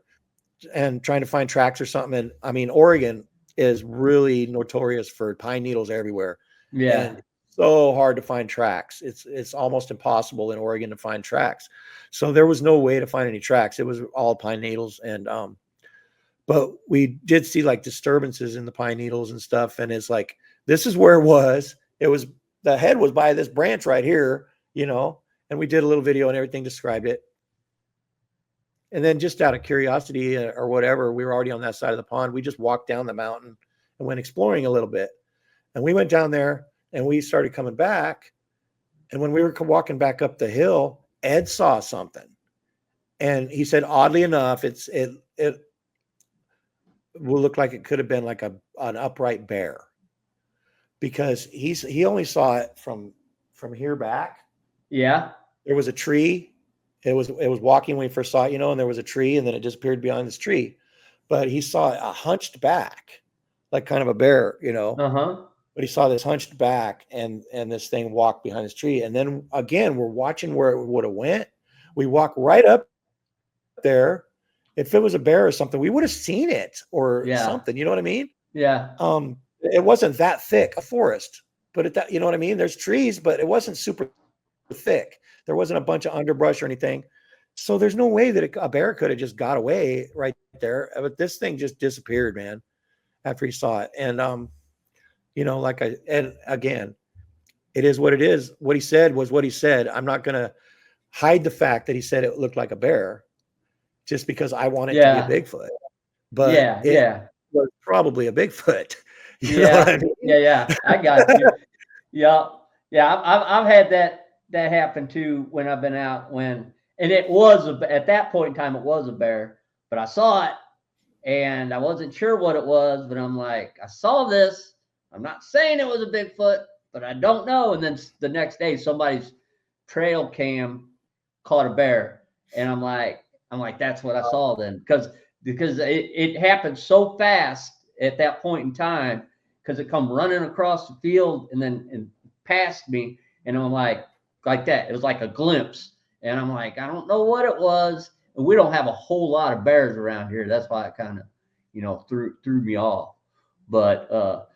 Speaker 2: and trying to find tracks or something. And I mean, Oregon is really notorious for pine needles everywhere.
Speaker 1: Yeah.
Speaker 2: And so hard to find tracks. It's almost impossible in Oregon to find tracks. So there was no way to find any tracks. It was all pine needles. And but we did see like disturbances in the pine needles and stuff. And it's like, this is where it was. It was the head was by this branch right here, and we did a little video and everything described it. And then just out of curiosity or whatever, we were already on that side of the pond. We just walked down the mountain and went exploring a little bit. And we went down there and we started coming back. And when we were walking back up the hill, Ed saw something. And he said, oddly enough, it will look like it could have been like an upright bear, because he only saw it from here back.
Speaker 1: Yeah.
Speaker 2: There was a tree. It was walking when we first saw it, and there was a tree, and then it disappeared behind this tree. But he saw a hunched back, like kind of a bear,
Speaker 1: Uh-huh.
Speaker 2: But he saw this hunched back, and this thing walked behind this tree. And then again, we're watching where it would have went. We walk right up there. If it was a bear or something, we would have seen it or something. You
Speaker 1: Yeah.
Speaker 2: know what I mean?
Speaker 1: Yeah.
Speaker 2: It wasn't that thick, a forest, but you know what I mean? There's trees, but it wasn't super thick. There wasn't a bunch of underbrush or anything. So there's no way that a bear could have just got away right there. But this thing just disappeared, man, after he saw it. And, and again, it is what it is. What he said was what he said. I'm not going to hide the fact that he said it looked like a bear just because I want it to be a
Speaker 1: Yeah.
Speaker 2: Bigfoot, but
Speaker 1: Yeah.
Speaker 2: it
Speaker 1: Yeah.
Speaker 2: was probably a Bigfoot. You know what
Speaker 1: Yeah.
Speaker 2: I mean?
Speaker 1: Yeah. Yeah. I got you. Yeah. Yeah. I've had that happen too when I've been out and it was at that point in time, it was a bear, but I saw it and I wasn't sure what it was, but I'm like, I saw this. I'm not saying it was a Bigfoot, but I don't know. And then the next day, somebody's trail cam caught a bear, and I'm like, that's what I saw then, because it happened so fast at that point in time, because it come running across the field and then past me, and I'm like that. It was like a glimpse, and I'm like, I don't know what it was. And we don't have a whole lot of bears around here. That's why it kind of, threw me off. But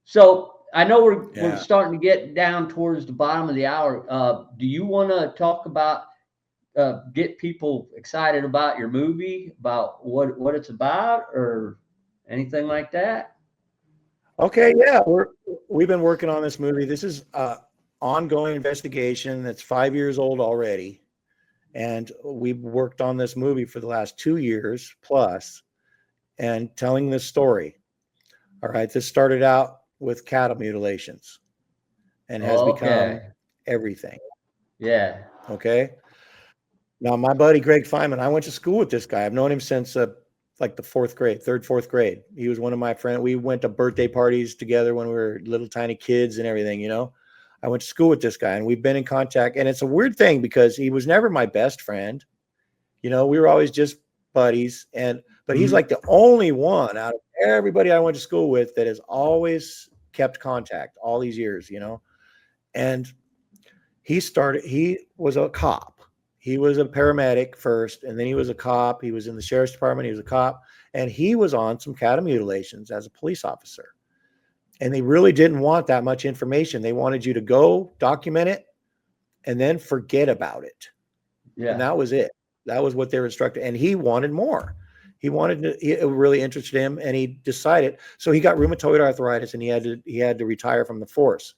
Speaker 1: so I know we're
Speaker 2: Yeah.
Speaker 1: starting to get down towards the bottom of the hour. Do you want to talk about get people excited about your movie, about what it's about, or anything like that?
Speaker 2: Okay. Yeah. We've been working on this movie. This is ongoing investigation that's 5 years old already. And we've worked on this movie for the last 2 years plus and telling this story. All right. This started out with cattle mutilations and has become
Speaker 1: Okay.
Speaker 2: everything.
Speaker 1: Yeah.
Speaker 2: Okay. Now, my buddy Greg Feynman, I went to school with this guy. I've known him since like the fourth grade. He was one of my friends. We went to birthday parties together when we were little tiny kids and everything, I went to school with this guy and we've been in contact. And it's a weird thing because he was never my best friend. We were always just buddies. But he's
Speaker 1: Mhm.
Speaker 2: like the only one out of everybody I went to school with that has always kept contact all these years, And he was a cop. He was a paramedic first, and then he was a cop. He was in the sheriff's department. He was a cop, and he was on some cattle mutilations as a police officer. And they really didn't want that much information. They wanted you to go document it and then forget about it. And
Speaker 1: Yeah.
Speaker 2: that was it. That was what they were instructed. And he wanted more. He wanted to, it really interested him, and he decided. So he got rheumatoid arthritis, and he had to retire from the force,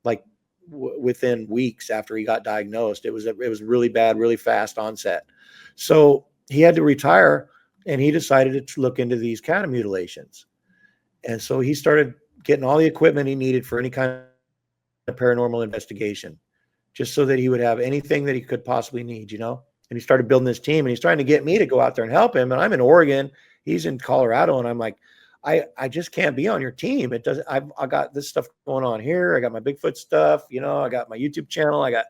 Speaker 2: like within weeks after he got diagnosed. It was really bad, really fast onset. So he had to retire, and he decided to look into these cattle mutilations. And so he started getting all the equipment he needed for any kind of paranormal investigation, just so that he would have anything that he could possibly need, And he started building this team, and he's trying to get me to go out there and help him. And I'm in Oregon, he's in Colorado, and I'm like, I just can't be on your team. It doesn't. I got this stuff going on here. I got my Bigfoot stuff, I got my YouTube channel. I got,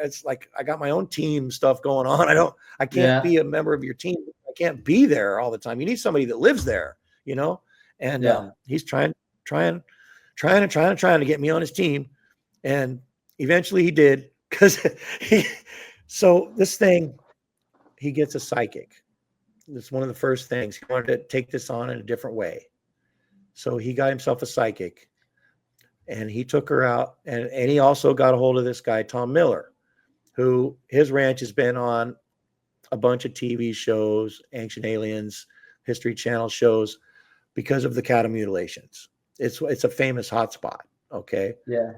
Speaker 2: it's like I got my own team stuff going on. I can't be a member of your team. I can't be there all the time. You need somebody that lives there, And he's trying to get me on his team, and eventually he did, because so this thing, he gets a psychic. It's one of the first things. He wanted to take this on in a different way. So he got himself a psychic, and he took her out, and he also got a hold of this guy, Tom Miller, who his ranch has been on a bunch of TV shows, Ancient Aliens, History Channel shows, because of the cattle mutilations. It's a famous hotspot. Okay.
Speaker 1: Yeah.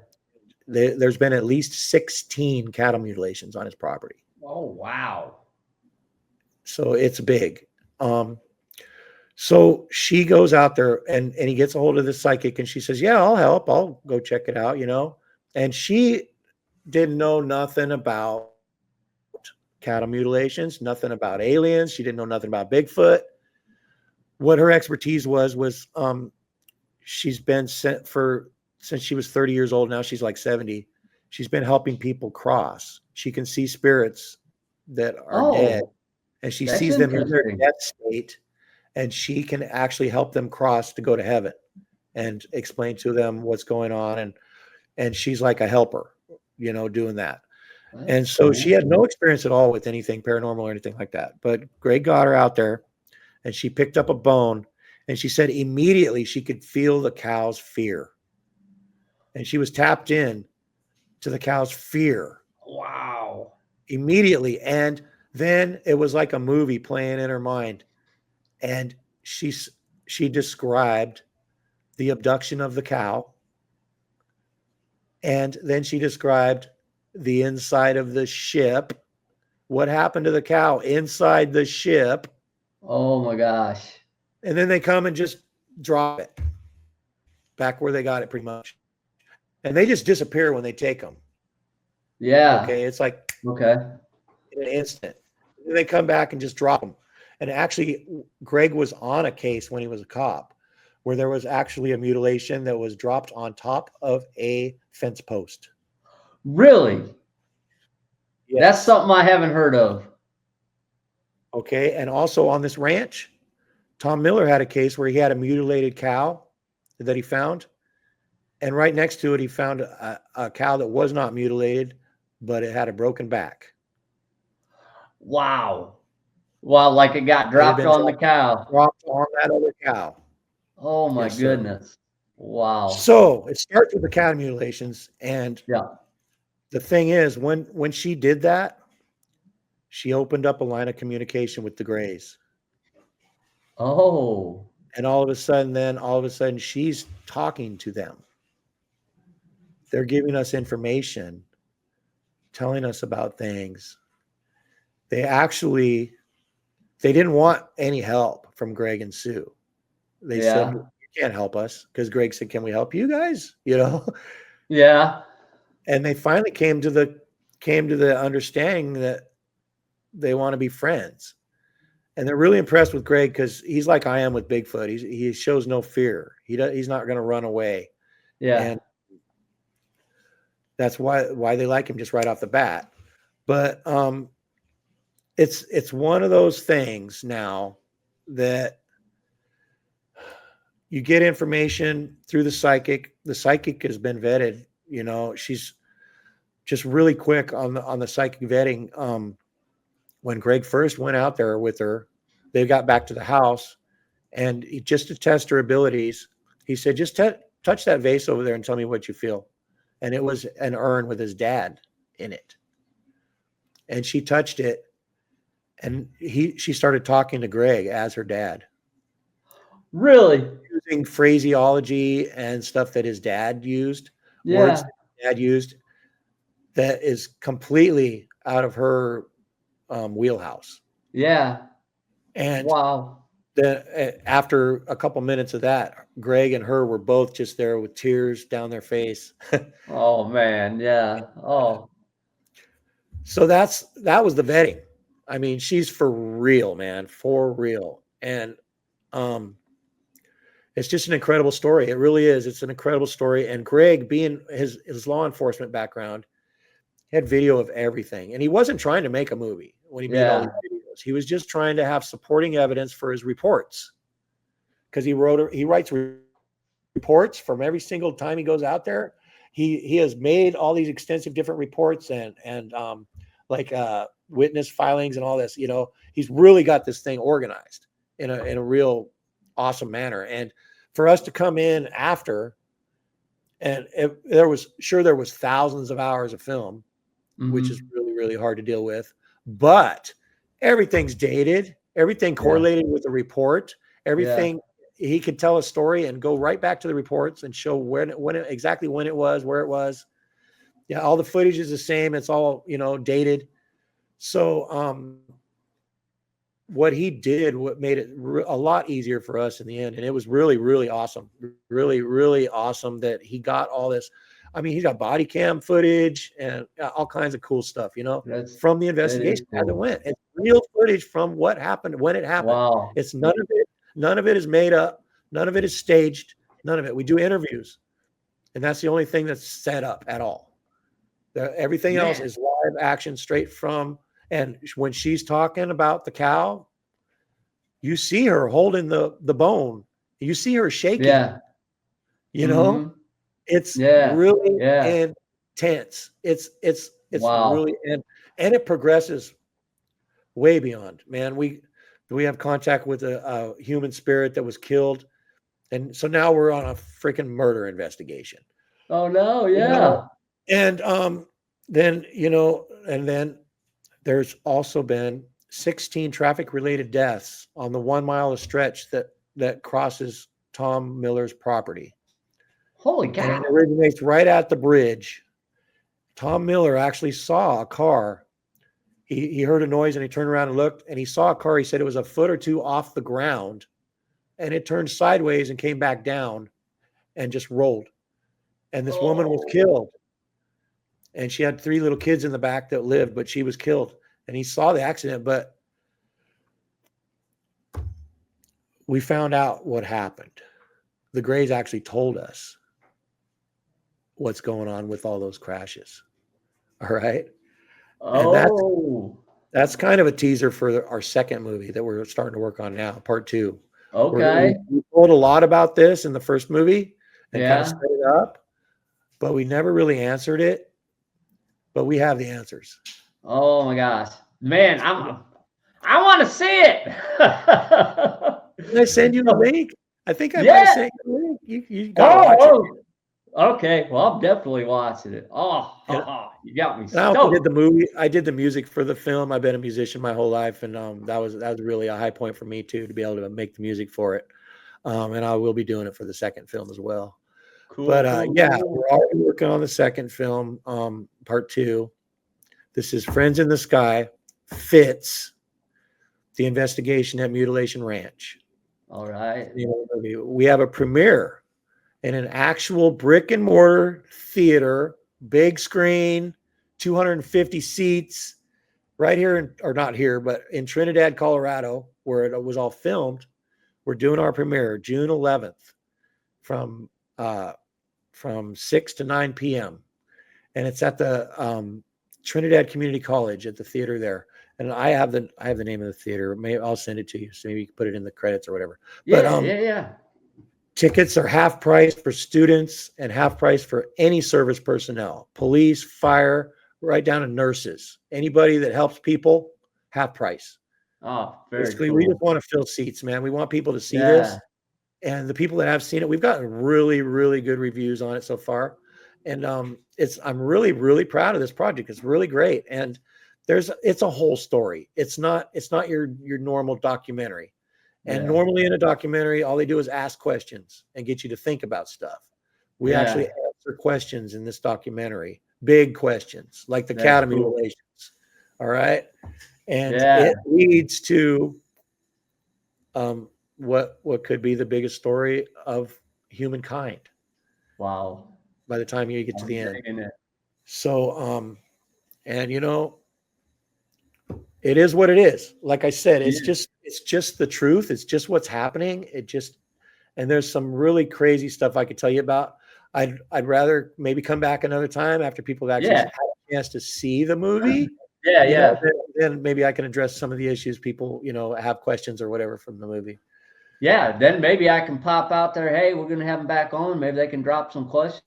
Speaker 2: There's been at least 16 cattle mutilations on his property.
Speaker 1: Oh, wow.
Speaker 2: So it's big. So she goes out there, and he gets a hold of the psychic, and she says, yeah, I'll help. I'll go check it out, And she didn't know nothing about cattle mutilations, nothing about aliens. She didn't know nothing about Bigfoot. What her expertise was she's been sent since she was 30 years old. Now she's like 70. She's been helping people cross. She can see spirits that are dead, and she sees them in their death state, and she can actually help them cross to go to heaven and explain to them what's going on. And she's like a helper, doing that. And so she had no experience at all with anything paranormal or anything like that. But Greg got her out there, and she picked up a bone, and she said immediately she could feel the cow's fear. And she was tapped in to the cow's fear.
Speaker 1: Wow.
Speaker 2: Immediately. And then it was like a movie playing in her mind. And she described the abduction of the cow. And then she described the inside of the ship. What happened to the cow inside the ship?
Speaker 1: Oh my gosh.
Speaker 2: And then they come and just drop it back where they got it, pretty much. And they just disappear when they take them.
Speaker 1: Yeah.
Speaker 2: Okay. It's like,
Speaker 1: okay,
Speaker 2: in an instant. And they come back and just drop them. And actually, Greg was on a case when he was a cop where there was actually a mutilation that was dropped on top of a fence post.
Speaker 1: Really?
Speaker 2: Yes.
Speaker 1: That's something I haven't heard of.
Speaker 2: Okay. And also on this ranch, Tom Miller had a case where he had a mutilated cow that he found. And right next to it, he found a cow that was not mutilated, but it had a broken back.
Speaker 1: Wow. Wow, like it got dropped on the cow.
Speaker 2: Dropped on that other cow.
Speaker 1: Oh my goodness. Wow.
Speaker 2: So it starts with the cattle mutilations. And
Speaker 1: yeah,
Speaker 2: the thing is, when she did that, she opened up a line of communication with the Greys.
Speaker 1: Oh.
Speaker 2: And all of a sudden, she's talking to them. They're giving us information, telling us about things. They didn't want any help from Greg and Sue. They said, you can't help us, because Greg said, can we help you guys?
Speaker 1: Yeah.
Speaker 2: And they finally came to the understanding that they want to be friends. And they're really impressed with Greg, because he's like I am with Bigfoot. He shows no fear. He's not going to run away.
Speaker 1: Yeah.
Speaker 2: And that's why they like him just right off the bat. But it's one of those things now that you get information through the psychic. The psychic has been vetted. She's just really quick on the psychic vetting. When Greg first went out there with her, they got back to the house, and just to test her abilities, he said, just touch that vase over there and tell me what you feel. And it was an urn with his dad in it. And she touched it, and she started talking to Greg as her dad,
Speaker 1: Really?
Speaker 2: using phraseology and stuff that his dad used, words
Speaker 1: Yeah.
Speaker 2: that his dad used that is completely out of her wheelhouse.
Speaker 1: Yeah.
Speaker 2: And
Speaker 1: Wow.
Speaker 2: then after a couple minutes of that, Greg and her were both just there with tears down their face.
Speaker 1: Oh man. Yeah. Oh.
Speaker 2: So that was the vetting. I mean, she's for real, man, for real. And um, it's just an incredible story. It really is. It's an incredible story. And Greg, being his law enforcement background, he had video of everything. And he wasn't trying to make a movie when he made all these
Speaker 1: Yeah.
Speaker 2: videos. He was just trying to have supporting evidence for his reports. Because he writes reports from every single time he goes out there. He has made all these extensive different reports and like witness filings and all this. You know, he's really got this thing organized in a real awesome manner. And for us to come in after, and there was thousands of hours of film, which is
Speaker 1: Hmm.
Speaker 2: really hard to deal with, but everything's dated, everything
Speaker 1: Yeah.
Speaker 2: correlated with the report,
Speaker 1: Yeah.
Speaker 2: everything. He could tell a story and go right back to the reports and show exactly when it was, where it was. Yeah, all the footage is the same. It's all, dated. So what he did, what made it a lot easier for us in the end, and it was really awesome, really awesome that he got all this. I mean, he's got body cam footage and all kinds of cool stuff,
Speaker 1: That's
Speaker 2: from the
Speaker 1: that is
Speaker 2: investigation as it
Speaker 1: cool.
Speaker 2: went. It's real footage from what happened when it happened.
Speaker 1: Wow.
Speaker 2: It's none of it is made up, none of it is staged, none of it. We do interviews, and that's the only thing that's set up at all. Everything else
Speaker 1: Man.
Speaker 2: is live action, straight from. And when she's talking about the cow, you see her holding the bone. You see her shaking.
Speaker 1: Yeah.
Speaker 2: You know,
Speaker 1: Hmm.
Speaker 2: it's
Speaker 1: Yeah.
Speaker 2: really
Speaker 1: Yeah.
Speaker 2: intense. It's
Speaker 1: Wow.
Speaker 2: really and it progresses way beyond. Man, we have contact with a human spirit that was killed, and so now we're on a freaking murder investigation.
Speaker 1: Oh no.
Speaker 2: You know,
Speaker 1: Yeah.
Speaker 2: and then there's also been 16 traffic related deaths on the 1 mile stretch that crosses Tom Miller's property.
Speaker 1: Holy
Speaker 2: And it
Speaker 1: cow.
Speaker 2: originates right at the bridge. Tom Miller actually saw a car. He heard a noise and he turned around and looked and he saw a car. He said it was a foot or two off the ground and it turned sideways and came back down and just rolled. And this woman was
Speaker 1: Oh.
Speaker 2: killed. And she had 3 little kids in the back that lived, but she was killed. And he saw the accident, but we found out what happened. The Grays actually told us what's going on with all those crashes. All right. And
Speaker 1: Oh.
Speaker 2: that's kind of a teaser for our second movie that we're starting to work on now, part 2. We
Speaker 1: Okay.
Speaker 2: told a lot about this in the first movie and kind of
Speaker 1: Yeah.
Speaker 2: set it up, but we never really answered it. But we have the answers.
Speaker 1: Oh my gosh. Man, I want to see it.
Speaker 2: Did I send you the link? I think I might have
Speaker 1: Yeah.
Speaker 2: sent you the link. You got to watch it.
Speaker 1: Oh, oh. Okay. Well, I'm definitely watching it. Oh,
Speaker 2: And
Speaker 1: you got me
Speaker 2: And I also did
Speaker 1: stoked.
Speaker 2: the movie. I did the music for the film. I've been a musician my whole life, and that was really a high point for me too, to be able to make the music for it. And I will be doing it for the second film as well.
Speaker 1: Cool,
Speaker 2: But
Speaker 1: cool,
Speaker 2: yeah,
Speaker 1: cool.
Speaker 2: we're already working on the second film, part 2. This is Friends in the Sky. Fits the investigation at Mutilation Ranch.
Speaker 1: All right.
Speaker 2: We have a premiere in an actual brick and mortar theater, big screen, 250 seats, right here, or not here, but in Trinidad, Colorado, where it was all filmed. We're doing our premiere June 11th from 6 to 9 p.m. And it's at the Trinidad Community College at the theater there. And I have the name of the theater. Maybe I'll send it to you, so maybe you can put it in the credits or whatever. But
Speaker 1: Yeah, yeah, yeah.
Speaker 2: tickets are half price for students and half price for any service personnel, police, fire, right down to nurses. Anybody that helps people, half price.
Speaker 1: Oh, very
Speaker 2: Basically, we just
Speaker 1: cool.
Speaker 2: want to fill seats, man. We want people to see
Speaker 1: Yeah.
Speaker 2: this. And the people that have seen it, we've gotten really good reviews on it so far. And I'm really proud of this project. It's really great. And it's a whole story. It's not your normal documentary. And
Speaker 1: Yeah.
Speaker 2: normally in a documentary, all they do is ask questions and get you to think about stuff. We actually answer questions in this documentary, big questions like the
Speaker 1: That's
Speaker 2: Academy
Speaker 1: cool.
Speaker 2: relations. All right. And
Speaker 1: Yeah.
Speaker 2: it leads to what could be the biggest story of humankind
Speaker 1: Wow.
Speaker 2: by the time you get to
Speaker 1: I'm
Speaker 2: the end.
Speaker 1: digging it.
Speaker 2: So and it is what it is. Like I said, it's just the truth. It's just what's happening. And there's some really crazy stuff I could tell you about. I'd rather maybe come back another time after people have actually had a chance to see the movie.
Speaker 1: Yeah.
Speaker 2: Then maybe I can address some of the issues people, have questions or whatever from the movie.
Speaker 1: Yeah. Then maybe I can pop out there. Hey, we're going to have them back on. Maybe they can drop some questions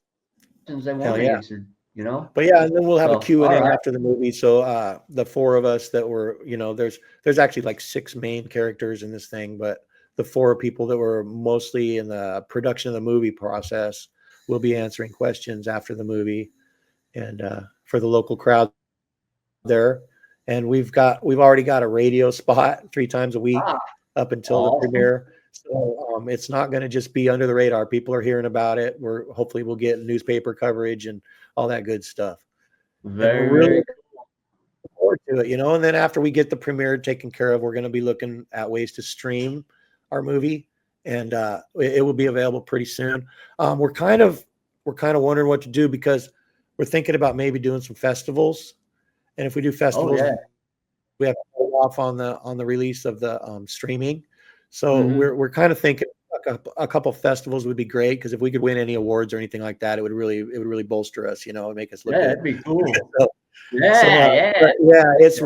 Speaker 1: they want answered,
Speaker 2: But yeah, and then we'll have a Q&A
Speaker 1: all right.
Speaker 2: after the movie. So the four of us that were, there's actually like 6 main characters in this thing, but the 4 people that were mostly in the production of the movie process will be answering questions after the movie and for the local crowd there. And we've already got a radio spot 3 times a week up until the premiere. So it's not going to just be under the radar. People are hearing about it. Hopefully we'll get newspaper coverage and all that good stuff.
Speaker 1: Very,
Speaker 2: really
Speaker 1: very
Speaker 2: looking forward to it, And then after we get the premiere taken care of, we're going to be looking at ways to stream our movie, and it will be available pretty soon. We're kind of wondering what to do because we're thinking about maybe doing some festivals, and if we do festivals, we have to hold off on the release of the streaming. So we're kind of thinking a couple festivals would be great because if we could win any awards or anything like that, it would really bolster us, and make us look good.
Speaker 1: That'd be cool.
Speaker 2: It's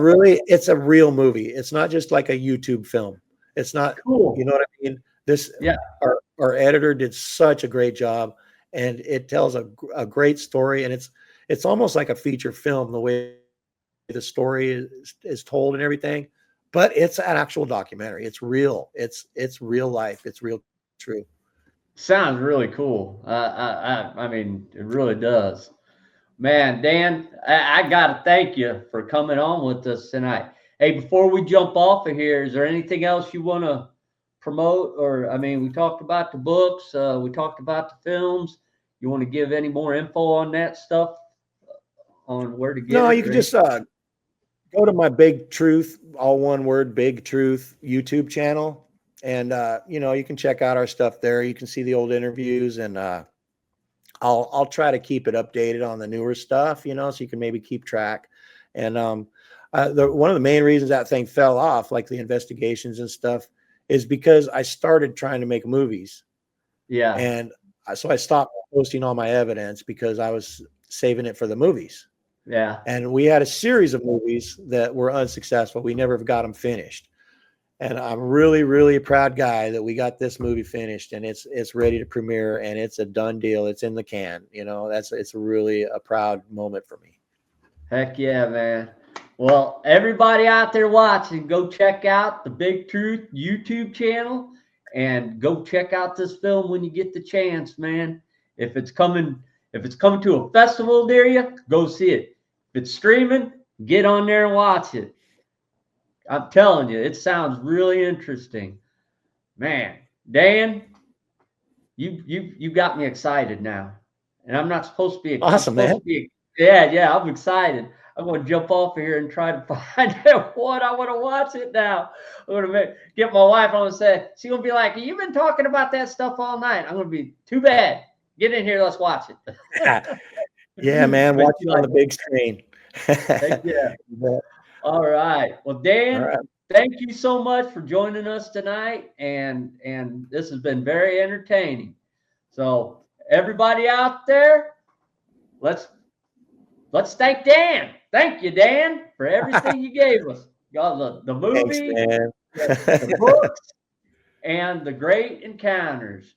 Speaker 2: a real movie. It's not just like a YouTube film. It's not
Speaker 1: cool.
Speaker 2: You know what I mean? Our editor did such a great job, and it tells a great story, and it's almost like a feature film the way the story is told and everything. But it's an actual documentary. It's real. It's real life. It's real true.
Speaker 1: Sounds really cool. I mean, it really does. Man, Dan, I got to thank you for coming on with us tonight. Hey, before we jump off of here, is there anything else you want to promote? Or, I mean, we talked about the books. We talked about the films. You want to give any more info on that stuff? On where to get it?
Speaker 2: No, you can just go to my Big Truth, all one word, Big Truth YouTube channel. And, you can check out our stuff there. You can see the old interviews, and I'll try to keep it updated on the newer stuff, so you can maybe keep track. And one of the main reasons that thing fell off, like the investigations and stuff, is because I started trying to make movies. Yeah. And so I stopped posting all my evidence because I was saving it for the movies. Yeah. And we had a series of movies that were unsuccessful. We never got them finished. And I'm really, really a proud guy that we got this movie finished, and it's ready to premiere, and it's a done deal. It's in the can. It's really a proud moment for me.
Speaker 1: Heck yeah, man. Well, everybody out there watching, go check out the Big Truth YouTube channel and go check out this film when you get the chance, man. If it's coming to a festival near you, go see it. If it's streaming, get on there and watch it. I'm telling you, it sounds really interesting. Man, Dan, you got me excited now. And I'm not supposed to be
Speaker 2: awesome, man.
Speaker 1: Yeah, I'm excited. I'm going to jump off of here and try to find out what I want to watch it now. I'm going to get my wife on and say, she's going to be like, you've been talking about that stuff all night. I'm going to be, too bad. Get in here, let's watch it.
Speaker 2: Yeah, man, watch it on the big screen.
Speaker 1: Yeah. All right. Well, Dan, thank you so much for joining us tonight. And this has been very entertaining. So everybody out there, let's thank Dan. Thank you, Dan, for everything you gave us. The movie,
Speaker 2: thanks,
Speaker 1: the books, and the great encounters.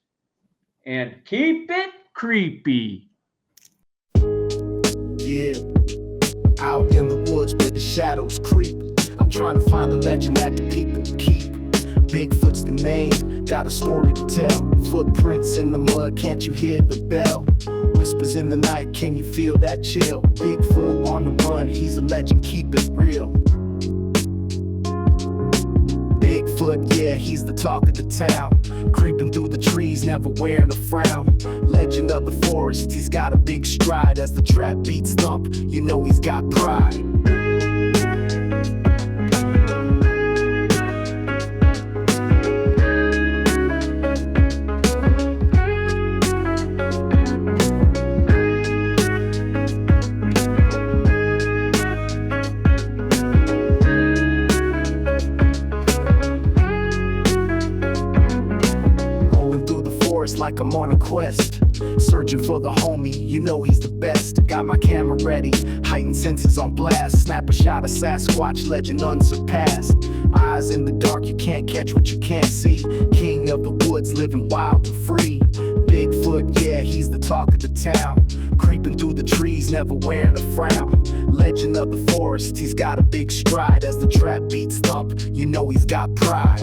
Speaker 1: And keep it creepy.
Speaker 3: Yeah. Out in the woods where the shadows creep, I'm trying to find a legend that the people keep. Bigfoot's the name, got a story to tell. Footprints in the mud, can't you hear the bell? whispers in the night, can you feel that chill? Bigfoot on the run, he's a legend, keep it real. Bigfoot, yeah, he's the talk of the town. Creeping through the trees, never wearing a frown. Legend of the forest, he's got a big stride. As the trap beats thump, you know he's got pride. Like I'm on a quest, searching for the homie, you know he's the best. Got my camera ready, heightened senses on blast. Snap a shot of Sasquatch, legend unsurpassed. Eyes in the dark, you can't catch what you can't see. King of the woods, living wild and free. Bigfoot, yeah, he's the talk of the town. Creeping through the trees, never wearing a frown. Legend of the forest, he's got a big stride. As the trap beats thump, you know he's got pride.